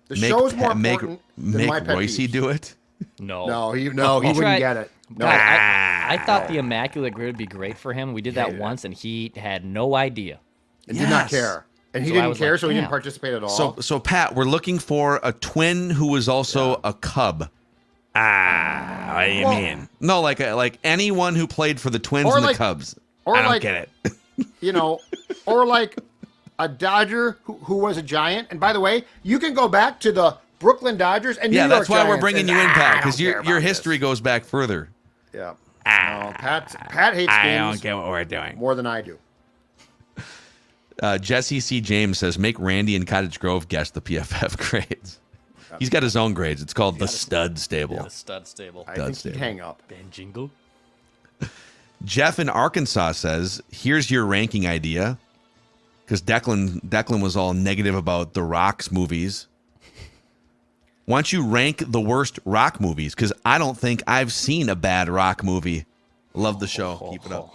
The show is more make important than my pet Royce peeves. do it. No, he wouldn't tried- get it. No. I thought the Immaculate Grid would be great for him. We did that once, and he had no idea. And did not Yes. care. And he So I didn't was care, like, so he didn't damn. participate at all. So Pat, we're looking for a twin who was also a Cub. What do you mean? No, like anyone who played for the Twins Or and like- the Cubs. or I don't like, get it. Or like a Dodger who was a Giant. And by the way, you can go back to the Brooklyn Dodgers and New Yeah, York that's why we're Giants bringing and, you in, Pat, I because don't care your about history goes back further. this. Yeah. No, Pat hates I games don't get what we're doing. more than I do. Jesse C. James says, make Randy and Cottage Grove guess the PFF grades. He's got his own grades. It's called the Stud Stable. The stud stable. I think he'd stable. hang up. Ben Jingle. Jeff in Arkansas says, here's your ranking idea. Because Declan was all negative about the Rock's movies. Why don't you rank the worst Rock movies? Because I don't think I've seen a bad Rock movie. Love the show. Keep it up.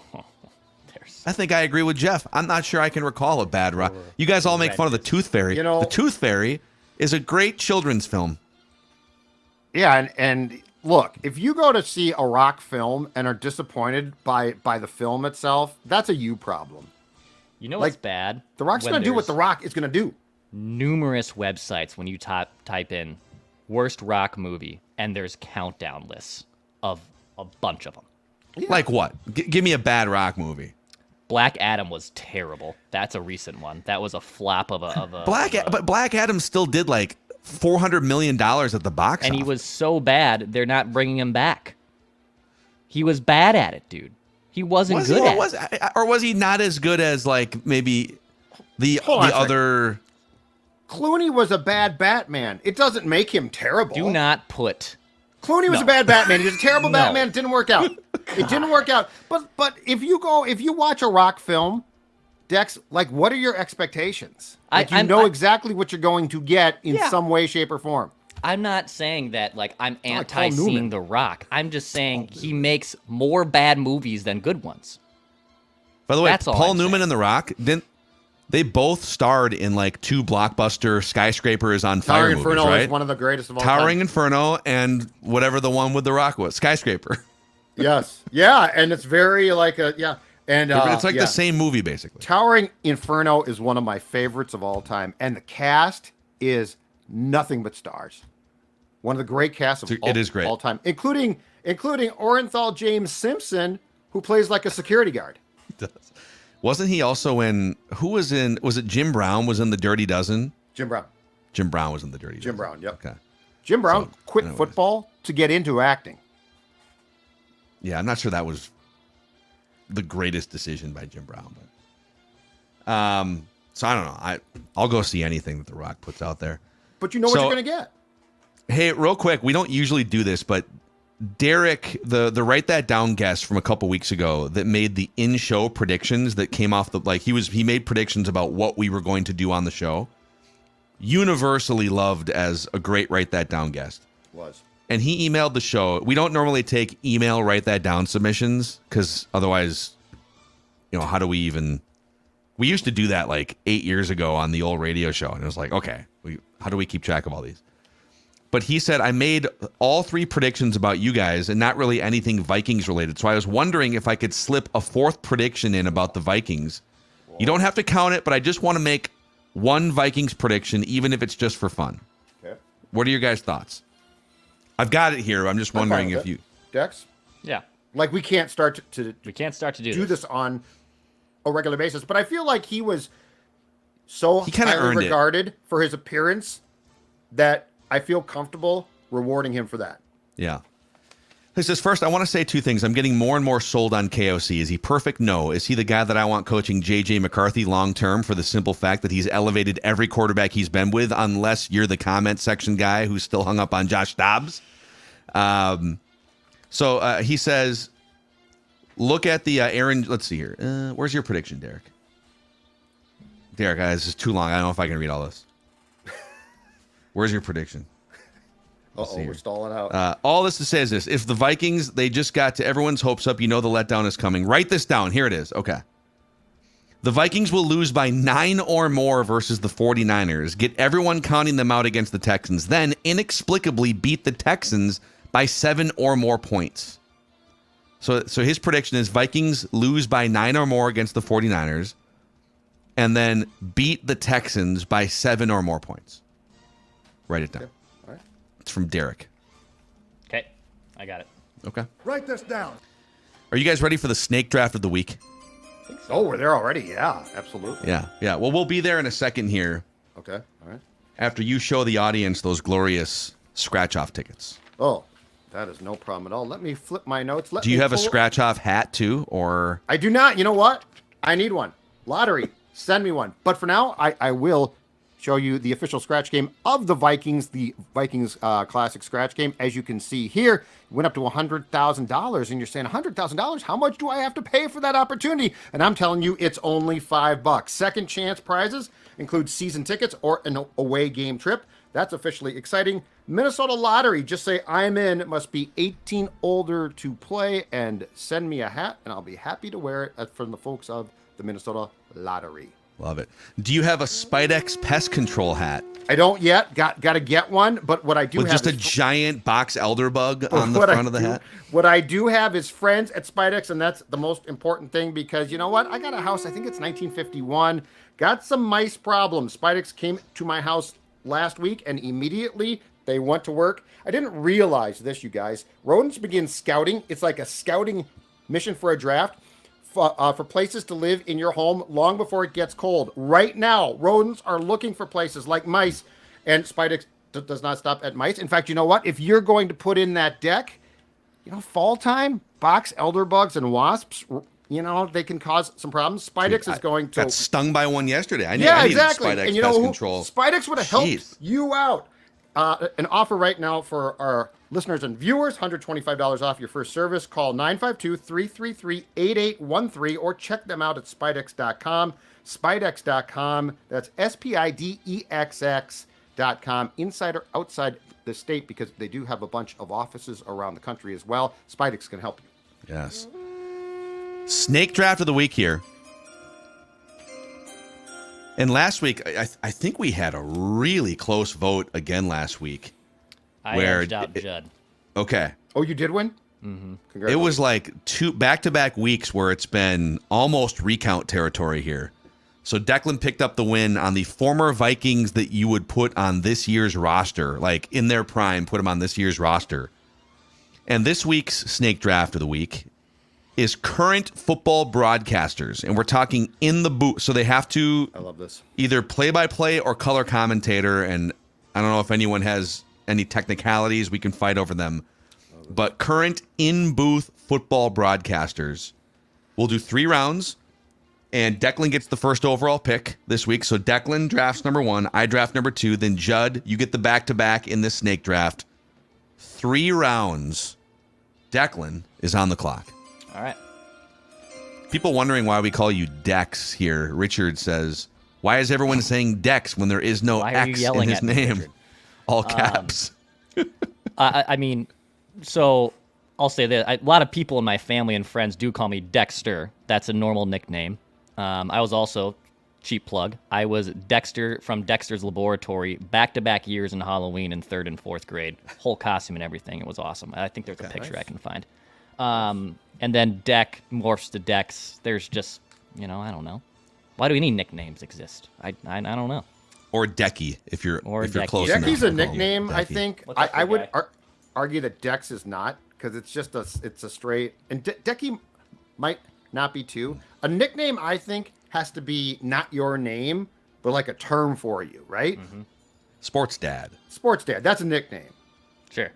I think I agree with Jeff. I'm not sure I can recall a bad Rock. You guys all make fun of the Tooth Fairy. The Tooth Fairy is a great children's film. Yeah, and look, if you go to see a Rock film and are disappointed by the film itself, that's a you problem. You know what's bad? The Rock's When going to do what there's The Rock is going to do. Numerous websites when you type in worst Rock movie, and there's countdown lists of a bunch of them. Like what? Give me a bad Rock movie. Black Adam was terrible. That's a recent one. That was a flop of a But Black Adam still did like $400 million at the box and he office. was so bad they're not bringing him back. He was bad at it, dude. He wasn't good at it. Or was he not as good as like maybe the Hold on a second. other? Clooney was a bad Batman. It doesn't make him terrible. Do not put. Clooney was a bad Batman. He was a terrible No. Batman. It didn't work out. It didn't work out. But if you watch a Rock film, Dex, like, what are your expectations? Like, you know exactly what you're going to get in some way, shape, or form. I'm not saying that like I'm like Paul anti seeing Newman. The Rock. I'm just saying he makes more bad movies than good ones. By the way, That's all Paul I'm Newman saying. and The Rock didn't. They both starred in like 2 blockbuster skyscrapers on fire Towering movies, Inferno right? is one of the greatest of all Towering time. Inferno and whatever the one with The Rock was, Skyscraper. Yes. Yeah, and it's very like a and It's like the same movie basically. Towering Inferno is one of my favorites of all time, and the cast is nothing but stars. One of the great casts of It is great. all time, including Orenthal James Simpson, who plays like a security guard. Wasn't he also in? Who was in? Was it Jim Brown? Was in the Dirty Dozen? Jim Brown. Jim Brown was in the Dirty Dozen. Jim Brown. Yep. Okay. Jim Brown quit anyways. football to get into acting. Yeah, I'm not sure that was the greatest decision by Jim Brown, but so I don't know. I'll go see anything that The Rock puts out there. But you know what So- you're going to get. Hey, real quick, we don't usually do this, but Derek, the Write That Down guest from a couple weeks ago that made the in-show predictions that came off the he made predictions about what we were going to do on the show. Universally loved as a great Write That Down guest. Was. And he emailed the show. We don't normally take email Write That Down submissions because otherwise, how do we even? We used to do that like 8 years ago on the old radio show, and it was like, okay, how do we keep track of all these? But he said, I made all 3 predictions about you guys and not really anything Vikings related. So I was wondering if I could slip a 4th prediction in about the Vikings. You don't have to count it, but I just want to make one Vikings prediction, even if it's just for fun. Okay. What are your guys' thoughts? I've got it here. I'm just wondering fine with if you... Dex, Yeah, like we can't start to we can't start to do do this on a regular basis, but I feel like he was so He kinda highly earned it. regarded for his appearance that I feel comfortable rewarding him for that. Yeah. He says, first, I want to say 2 things. I'm getting more and more sold on KOC. Is he perfect? No. Is he the guy that I want coaching J.J. McCarthy long-term for the simple fact that he's elevated every quarterback he's been with, unless you're the comment section guy who's still hung up on Josh Dobbs? So he says, look at the Aaron. Let's see here. Where's your prediction, Derek? Derek, this is too long. I don't know if I can read all this. Where's your prediction? We're stalling out. All this to say is this. If the Vikings, they just got to everyone's hopes up, the letdown is coming. Write this down. Here it is. Okay. The Vikings will lose by 9 or more versus the 49ers, get everyone counting them out against the Texans, then inexplicably beat the Texans by 7 or more points. So his prediction is Vikings lose by 9 or more against the 49ers, and then beat the Texans by 7 or more points. Write it down. Okay. All right. It's from Derek. Okay, I got it. Okay. Write this down. Are you guys ready for the snake draft of the week? Oh, we're there already. Yeah, absolutely. Yeah. Well, we'll be there in a second here Okay. All right. after you show the audience those glorious scratch-off tickets. Oh, that is no problem at all. Let me flip my notes. Do you have a scratch-off hat too, or? I do not. You know what? I need one. Lottery. Send me one. But for now, I will show you the official scratch game of the Vikings, Classic Scratch Game. As you can see here, it went up to $100,000, and you're saying, $100,000? How much do I have to pay for that opportunity? And I'm telling you, it's only $5. Second chance prizes include season tickets or an away game trip. That's officially exciting. Minnesota Lottery, just say I'm in. It must be 18 older to play, and send me a hat, and I'll be happy to wear it from the folks of the Minnesota Lottery. Love it. Do you have a Spidex pest control hat? I don't yet. Got to get one. But what I do with have just a is giant box elderbug on the front of the hat? What I do have is friends at Spidex, and that's the most important thing because you know what? I got a house, I think it's 1951. Got some mice problems. Spidex came to my house last week, and immediately they went to work. I didn't realize this, you guys. Rodents begin scouting. It's like a scouting mission for a draft. For places to live in your home long before it gets cold. Right now, rodents are looking for places like mice, and Spidex does not stop at mice. In fact, you know what? If you're going to put in that deck, fall time, box elderbugs and wasps, they can cause some problems. Spidex is going to... got stung by one yesterday. I need exactly. Spidex and you pest know control. Spidex would have helped you out. An offer right now for our listeners and viewers, $125 off your first service. Call 952-333-8813 or check them out at Spidex.com. Spidex.com. That's SPIDEXX.com. Inside or outside the state, because they do have a bunch of offices around the country as well. Spidex can help you. Yes. Snake draft of the week here. And last week, I think we had a really close vote again last week. I edged out Judd. Okay. Oh, you did win? Mm-hmm. It was like 2 back-to-back weeks where it's been almost recount territory here. So Declan picked up the win on the former Vikings that you would put on this year's roster, like in their prime, put them on this year's roster. And this week's snake draft of the week is current football broadcasters, and we're talking in the booth, so they have to I love this. Either play-by-play or color commentator, and I don't know if anyone has any technicalities, we can fight over them, but current in-booth football broadcasters. We'll do 3 rounds, and Declan gets the first overall pick this week, so Declan drafts number 1, I draft number 2, then Judd, you get the back-to-back in this snake draft. 3 rounds. Declan is on the clock. All right. People wondering why we call you Dex here. Richard says, why is everyone saying Dex when there is no X in his name? All caps. I mean, so I'll say that a lot of people in my family and friends do call me Dexter. That's a normal nickname. I was also, cheap plug, I was Dexter from Dexter's Laboratory back-to-back years in Halloween in 3rd and 4th grade. Whole costume and everything. It was awesome. I think there's a picture I can find. And then Deck morphs to Dex. There's just, I don't know. Why do any nicknames exist? I don't know. Or Decky, if you're close enough. Decky's a nickname, I think. I would guy? argue that Dex is not, because it's just it's a straight. And Decky might not be too. A nickname, I think, has to be not your name, but like a term for you, right? Mm-hmm. Sports Dad. Sports Dad. That's a nickname. Sure.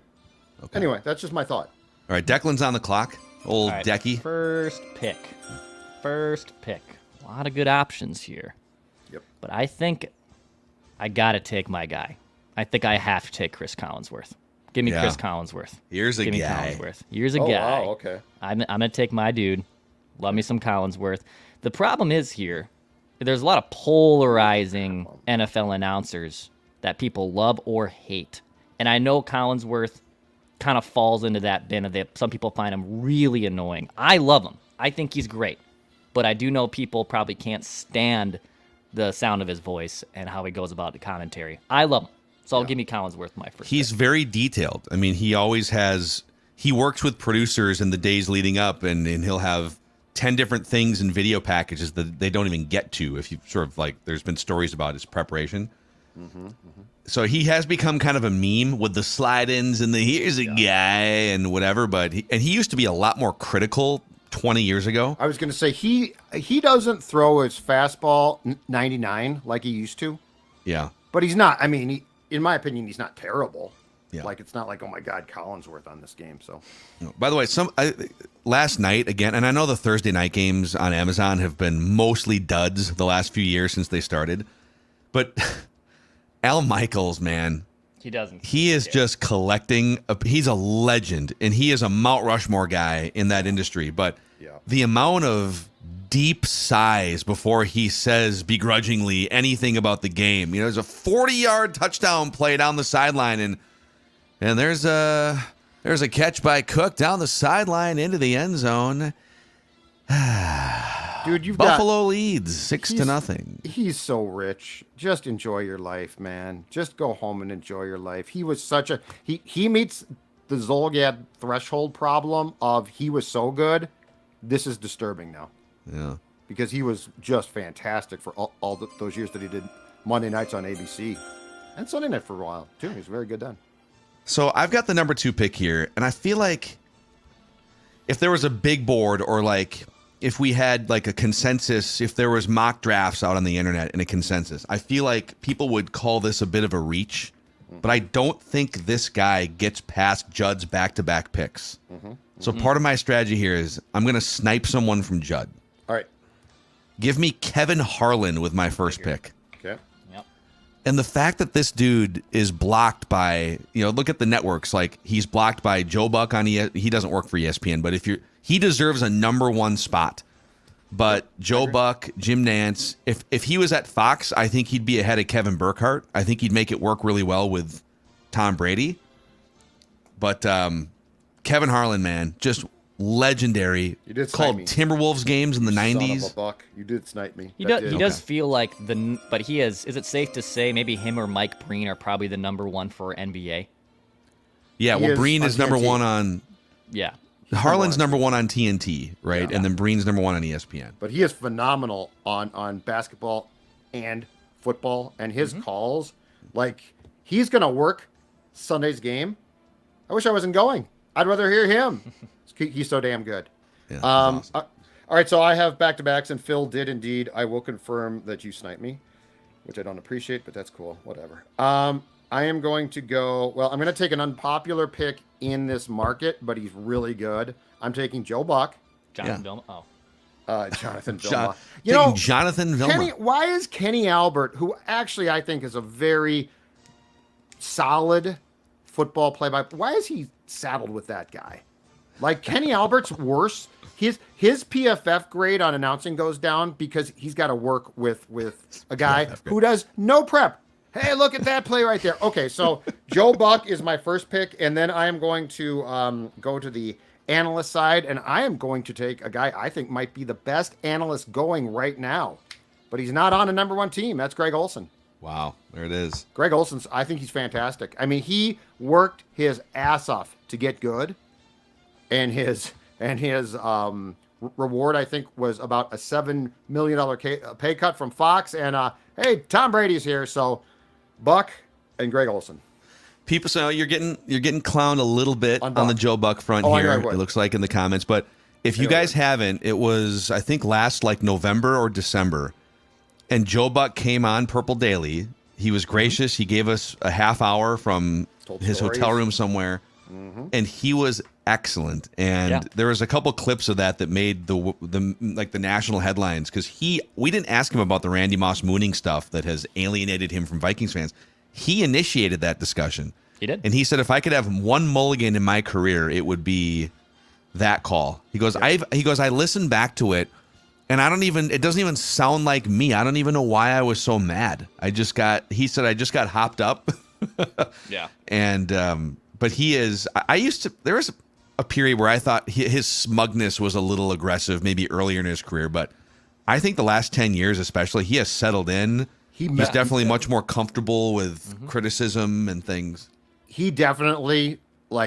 Okay. Anyway, that's just my thought. All right, Declan's on the clock. Old All right, Decky. First pick. A lot of good options here. Yep. But I think I got to take my guy. I think I have to take Chris Collinsworth. Give me Chris Collinsworth. Here's a Give me guy. Collinsworth. Here's a guy. Wow, okay. I'm going to take my dude. Love me some Collinsworth. The problem is here, there's a lot of polarizing NFL announcers that people love or hate. And I know Collinsworth kind of falls into that bin of that. Some people find him really annoying. I love him. I think he's great. But I do know people probably can't stand the sound of his voice and how he goes about the commentary. I love him. So I'll give me Collinsworth my first He's pick. very detailed. I mean, he always has... He works with producers in the days leading up, and he'll have 10 different things in video packages that they don't even get to. If you sort of like, there's been stories about his preparation. So he has become kind of a meme with the slide-ins and the here's a guy and whatever. But he used to be a lot more critical 20 years ago. I was going to say he doesn't throw his fastball 99 like he used to, Yeah. but he's not. I mean, in my opinion, he's not terrible. Yeah. Like, it's not like, oh my God, Collinsworth on this game. So, By the way, last night again, and I know the Thursday night games on Amazon have been mostly duds the last few years since they started, but Al Michaels, man, he is just collecting. He's a legend, and he is a Mount Rushmore guy in that industry. But the amount of deep sighs before he says begrudgingly anything about the game. There's a 40-yard touchdown play down the sideline, and there's a catch by Cook down the sideline into the end zone. dude, Buffalo leads 6-0. He's so rich. Just enjoy your life, man. Just go home and enjoy your life. He was such a he meets the Zolgad threshold problem of he was so good. This is disturbing now. Yeah. Because he was just fantastic for all those years that he did Monday nights on ABC and Sunday night for a while too. He was very good then. So I've got the number 2 pick here, and I feel like if there was a big board, or like if we had like a consensus, if there was mock drafts out on the internet in a consensus, I feel like people would call this a bit of a reach, but I don't think this guy gets past Judd's back-to-back picks. So part of my strategy here is I'm going to snipe someone from Judd. All right. Give me Kevin Harlan with my first pick. Okay. And the fact that this dude is blocked by, look at the networks. Like, he's blocked by Joe Buck on he doesn't work for ESPN, but he deserves a number 1 spot. But Joe Buck, Jim Nantz, if he was at Fox, I think he'd be ahead of Kevin Burkhardt. I think he'd make it work really well with Tom Brady. But Kevin Harlan, man, just legendary. You did called snipe me. Timberwolves games in the 90s. Son of a buck. You did snipe me. He does feel like but he is it safe to say maybe him or Mike Breen are probably the number 1 for NBA? Yeah, well, Breen is number TNT. 1 on... Yeah. Harlan's number 1 on TNT, right? Yeah. And then Breen's number 1 on ESPN. But he is phenomenal on basketball and football, and his calls, like, he's going to work Sunday's game. I wish I wasn't going. I'd rather hear him. He's so damn good. Yeah, that's awesome. All right, so I have back-to-backs, and Phil did indeed. I will confirm that you sniped me, which I don't appreciate, but that's cool. Whatever. I am going to go... Well, I'm going to take an unpopular pick in this market, but he's really good. I'm taking Joe Buck. Jonathan Vilma. Oh. Jonathan Vilma. Jonathan Vilma. Why is Kenny Albert, who actually I think is a very solid football play-by, why is he saddled with that guy? Like, Kenny Albert's worse. His PFF grade on announcing goes down because he's got to work with a guy who does no prep. Hey, look at that play right there. Okay, so Joe Buck is my first pick, and then I am going to go to the analyst side, and I am going to take a guy I think might be the best analyst going right now, but he's not on a number 1 team. That's Greg Olson. Wow, there it is. Greg Olson's, I think he's fantastic. I mean, he worked his ass off to get good, and his reward, I think, was about a $7 million pay cut from Fox. And hey, Tom Brady's here, so Buck and Greg Olson. People say you're getting clowned a little bit on the Joe Buck front here. It looks like in the comments, but if you guys haven't, it was I think last like November or December, and Joe Buck came on Purple Daily. He was gracious. He gave us a half hour from his hotel room somewhere, and he was excellent. And there was a couple clips of that made the national headlines because we didn't ask him about the Randy Moss mooning stuff that has alienated him from Vikings fans. He initiated that discussion. He did. And he said, if I could have one mulligan in my career, it would be that call. He goes, I listened back to it, and it doesn't even sound like me. I don't even know why I was so mad. I just got hopped up Yeah. And but he is. I used to. There was a period where I thought his smugness was a little aggressive, maybe earlier in his career. But I think the last 10 years, especially, he has settled in. He's definitely much more comfortable with criticism and things. He definitely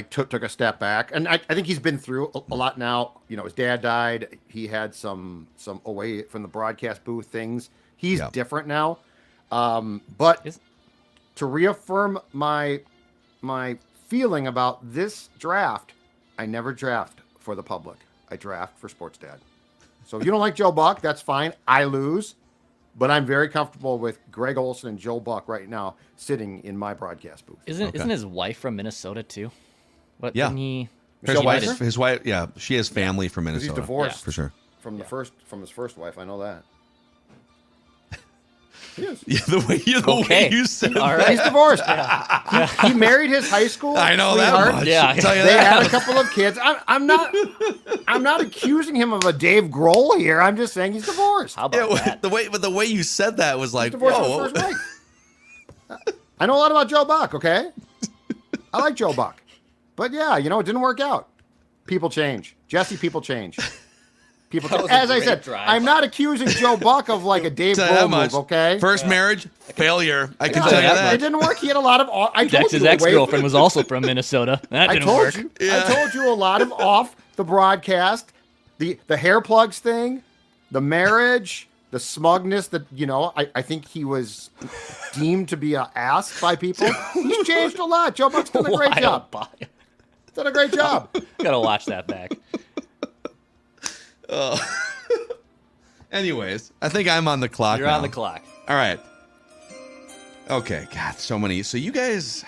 took a step back, and I think he's been through a lot now. You know, his dad died. He had some away from the broadcast booth things. He's different now. But to reaffirm my feeling about this draft, I never draft for the public. I draft for Sports Dad. So if you don't like Joe Buck, that's fine. I lose. But I'm very comfortable with Greg Olsen and Joe Buck right now sitting in my broadcast booth. Isn't his wife from Minnesota too? But Yeah. His wife, yeah, she has family from Minnesota. He's divorced for sure. From his first wife. I know that. He is. Yeah, the way you said All that. right. He's divorced. He married his high school. I know sweetheart. that much. Yeah. I'll tell you They that. had a couple of kids. I'm not accusing him of a Dave Grohl here. I'm just saying he's divorced. How about that? The way you said that was like, Divorced whoa. from his first wife. I know a lot about Joe Buck. Okay, I like Joe Buck, but yeah, it didn't work out. People change, Jesse. People change. People change. was a As I great said, drive. I'm not accusing Joe Buck of a Dave Tell you that Grohl much. move. Okay, First marriage, failure. I can Yeah, tell you it that. didn't work. He had a lot of. I told Dex's you the way- ex-girlfriend was also from Minnesota. That I didn't told work. you. Yeah. I told you a lot of off the broadcast, the hair plugs thing, the marriage, the smugness. That I think he was deemed to be an ass by people. He's changed a lot. Joe Buck's done a great Wild job. bio. Done a great job. Gotta watch that back. Anyways, I think I'm on the clock. You're now. on the clock. All right. Okay. God, so many. So you guys,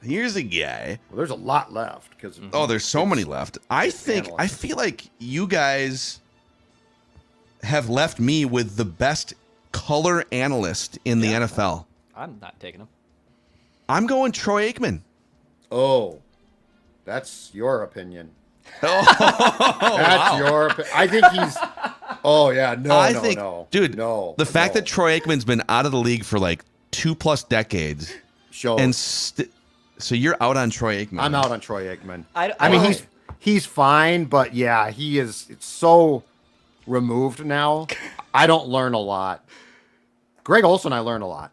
here's a guy. Well, there's a lot left because. Oh, there's so many left. I feel like you guys have left me with the best color analyst in the NFL. I'm not taking him. I'm going Troy Aikman. Oh, that's your opinion. Oh, That's your. I think he's. Oh yeah, no. Dude, no. the fact that Troy Aikman's been out of the league for like 2+ decades, shows. and so you're out on Troy Aikman. I'm out on Troy Aikman. I mean, don't- he's fine, but yeah, he is. It's so removed now. I don't learn a lot. Greg Olsen, I learned a lot.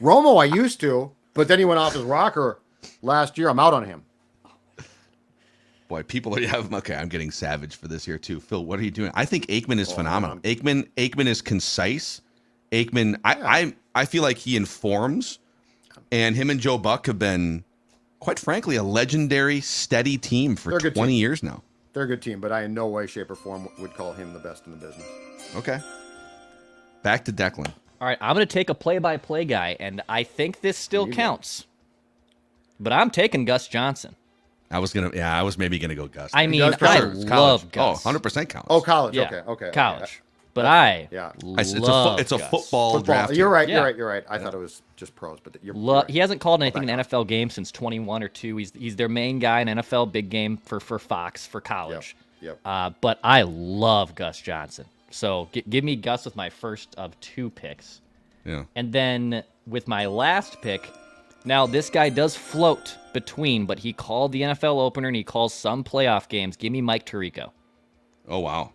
Romo, I used to, but then he went off his rocker last year. I'm out on him. Boy, people are okay. I'm getting savage for this here too. Phil, what are you doing? I think Aikman is phenomenal. Aikman is concise. Aikman, I feel like he informs, and him and Joe Buck have been, quite frankly, a legendary, steady team for They're a good 20 team. years now. They're a good team, but I in no way, shape, or form would call him the best in the business. Okay. Back to Declan. All right, I'm going to take a play-by-play guy, and I think this still counts. But I'm taking Gus Johnson. I was maybe gonna go Gus. I mean, does I count. It's love college. Gus. 100% counts. Oh, college. Yeah, Okay. college. But I love it's a Gus. football draft. You're right. Yeah. You're right. I thought it was just pros, but you're right. He hasn't called anything in an NFL game since 21 or 2. He's their main guy in NFL big game for Fox for college. Yep. But I love Gus Johnson. So give me Gus with my first of 2 picks. Yeah. And then with my last pick, now this guy does float between, but he called the NFL opener and he calls some playoff games. Give me Mike Tirico. Oh wow.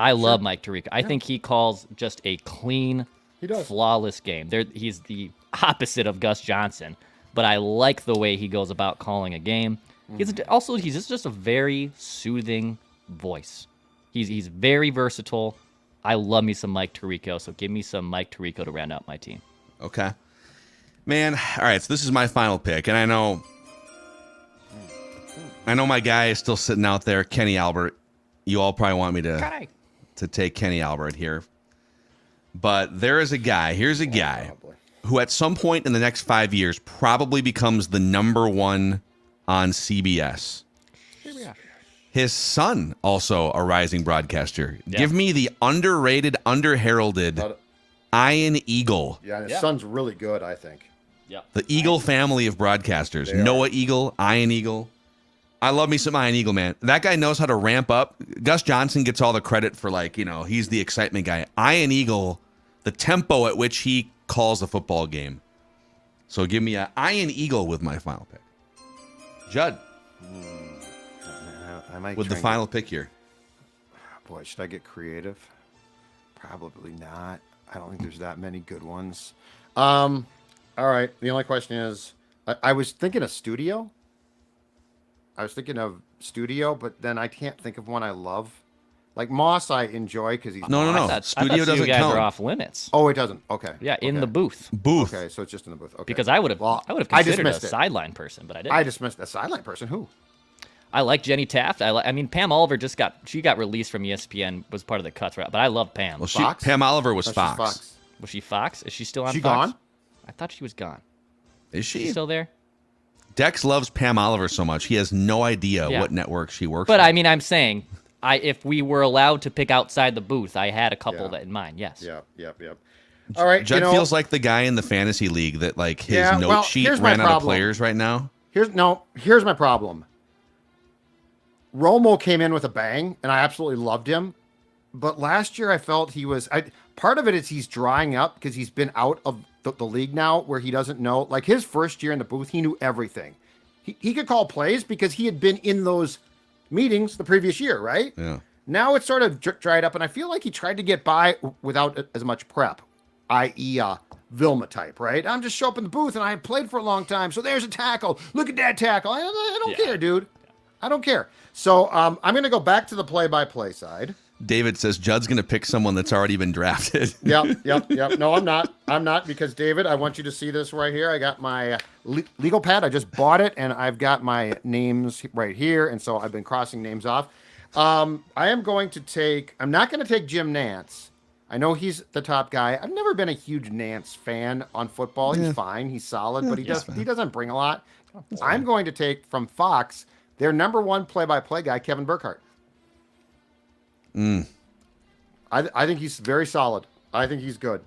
I love Mike Tirico. I think he calls just a clean, does. flawless game. He's the opposite of Gus Johnson, but I like the way he goes about calling a game. He's just a very soothing voice. He's very versatile. I love me some Mike Tirico, so give me some Mike Tirico to round out my team. Okay. Man, all right, so this is my final pick, and I know my guy is still sitting out there, Kenny Albert. You all probably want me to take Kenny Albert here. But here's a guy who at some point in the next 5 years probably becomes the number 1 on CBS. His son, also a rising broadcaster. Yeah. Give me the underrated, underheralded Ian Eagle. Yeah, and his son's really good, I think. Yeah. The Eagle family of broadcasters. Noah Eagle, Ian Eagle. I love me some Ian Eagle, man. That guy knows how to ramp up. Gus Johnson gets all the credit for, he's the excitement guy. Ian Eagle, the tempo at which he calls the football game So give me an Iron Eagle with my final pick. Judd, I might with the try and final pick here. Boy, should I get creative? Probably not. I don't think there's that many good ones. All right. The only question is, I was thinking of studio. But then I can't think of one I love. Like Moss, I enjoy because he's No. I thought Studio you doesn't guys count. are off limits. Oh, it doesn't. Okay. Yeah, in Okay. the booth. Booth. Okay, so it's just in the booth. Okay. Because I would have I considered a dismissed it. sideline person, but I didn't. I dismissed a sideline person. Who? I like Jenny Taft. I mean, Pam Oliver got released from ESPN, was part of the cuts, right? But I love Pam. Well, Fox? Pam Oliver was No, she's Fox. Was she Fox? Is she still on She Fox? gone? I thought she was gone. Is She she? still there? Dex loves Pam Oliver so much. He has no idea Yeah. what network she works But for. I mean, I'm saying, if we were allowed to pick outside the booth, I had a couple Yeah. that in mind. Yes. Yep. All right. Judd feels like the guy in the fantasy league that like his Yeah, note well, sheet here's my ran out of problem. players right now. Here's my problem. Romo came in with a bang, and I absolutely loved him. But last year, I felt he was. Part of it is he's drying up because he's been out of the league now, where he doesn't know. Like his first year in the booth, he knew everything. He could call plays because he had been in those meetings the previous year, right? Yeah. Now it's sort of dried up, and I feel like he tried to get by without as much prep, i.e., Vilma type, right? I'm just show up in the booth, and I played for a long time, so there's a tackle. Look at that tackle. I don't care, dude. I don't care. So I'm going to go back to the play-by-play side. David says Judd's going to pick someone that's already been drafted. Yep. No, I'm not. I'm not because, David, I want you to see this right here. I got my legal pad. I just bought it, and I've got my names right here, and so I've been crossing names off. I am going to take – I'm not going to take Jim Nantz. I know he's the top guy. I've never been a huge Nantz fan on football. He's fine. He's solid, but he doesn't bring a lot. I'm going to take from Fox their number one play-by-play guy, Kevin Burkhardt. I think he's very solid. I think he's good.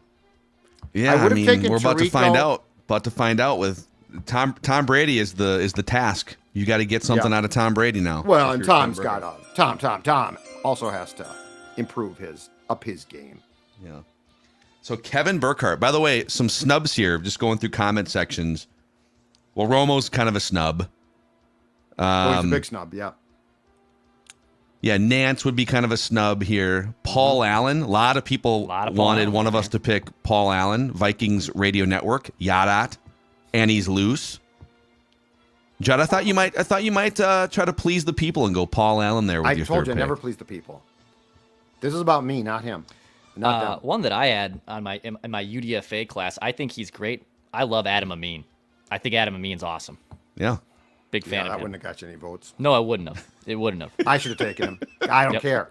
Yeah, I would've taken we're about to find Tirico. out. About to find out with Tom Brady is the task. You got to get something out of Tom Brady now. Well, If and you're Tom's Kevin got Burkhardt. Tom also has to improve his game. Yeah. So Kevin Burkhardt. By the way, some snubs here. Just going through comment sections. Well, Romo's kind of a snub. He's a big snub. Yeah. Yeah, Nance would be kind of a snub here. Paul Allen. A lot of people Paul wanted Allen, one of us to pick Paul Allen. Vikings Radio Network. Yadat. And he's loose. Judd, I thought you might try to please the people and go Paul Allen there with I your told third you, I pick. never please the people. This is about me, not him. Not them. One that I had on in my UDFA class, I think he's great. I love Adam Amin. I think Adam Amin's awesome. Yeah. Big fan Yeah, of that him. wouldn't have got you any votes. No, I wouldn't have. It wouldn't have. I should have taken him. I don't Yep. care.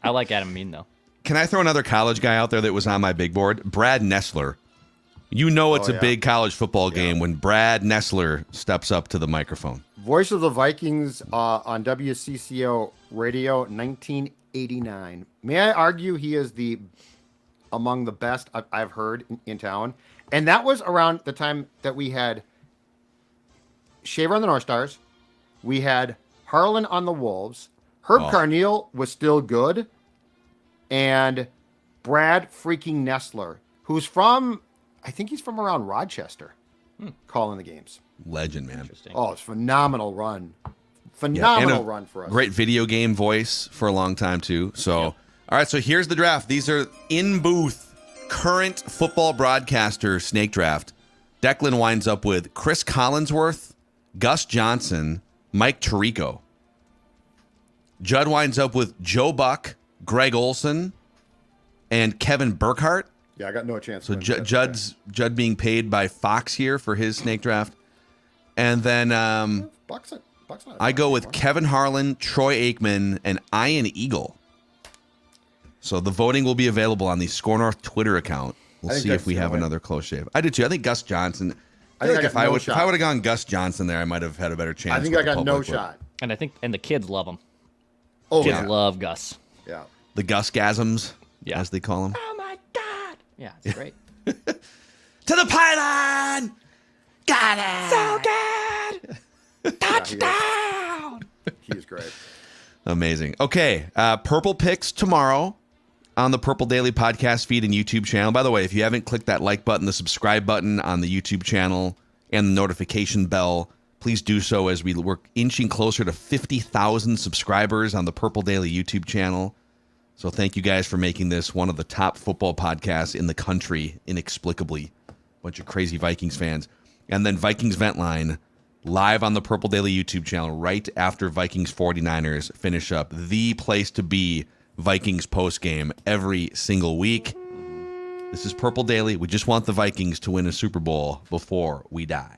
I like Adam Amin, though. Can I throw another college guy out there that was on my big board? Brad Nessler. You know it's a yeah. big college football game when Brad Nessler steps up to the microphone. Voice of the Vikings on WCCO Radio, 1989. May I argue he is among the best I've heard in town? And that was around the time that we had Shaver on the North Stars. We had Harlan on the Wolves. Herb Carneal was still good. And Brad freaking Nessler, who's from, I think he's from around Rochester, calling the games. Legend, man. Oh, it's a phenomenal run. Yeah, Phenomenal and a run for us. Great video game voice for a long time, too. So, all right, so here's the draft. These are in-booth, current football broadcaster snake draft. Declan winds up with Chris Collinsworth, Gus Johnson, Mike Tirico. Judd winds up with Joe Buck, Greg Olson, and Kevin Burkhardt. Yeah, I got no chance. So Judd being paid by Fox here for his snake draft. And then Buck's not I go with anymore. Kevin Harlan, Troy Aikman, and Ian Eagle. So the voting will be available on the Score North Twitter account. We'll think see if that's we gonna have win. another close shave. I did too. I think Gus Johnson. I I feel think like I got no if shot. I would have gone Gus Johnson there, I might have had a better chance. I think with I the got no public, but shot. And the kids love him. Oh, Kids yeah. love Gus. Yeah. The Gus-gasms, Yeah. as they call them. Oh my God! Yeah, it's great. To the pylon! Got it! So good! Touchdown! He's great. Amazing. Okay, purple picks tomorrow. on the Purple Daily podcast feed and YouTube channel. By the way, if you haven't clicked that like button, the subscribe button on the YouTube channel, and the notification bell, please do so as we're inching closer to 50,000 subscribers on the Purple Daily YouTube channel. So thank you guys for making this one of the top football podcasts in the country, inexplicably. Bunch of crazy Vikings fans. And then Vikings Vent Line, live on the Purple Daily YouTube channel, right after Vikings 49ers finish up. The place to be Vikings postgame every single week. This is Purple Daily. We just want the Vikings to win a Super Bowl before we die.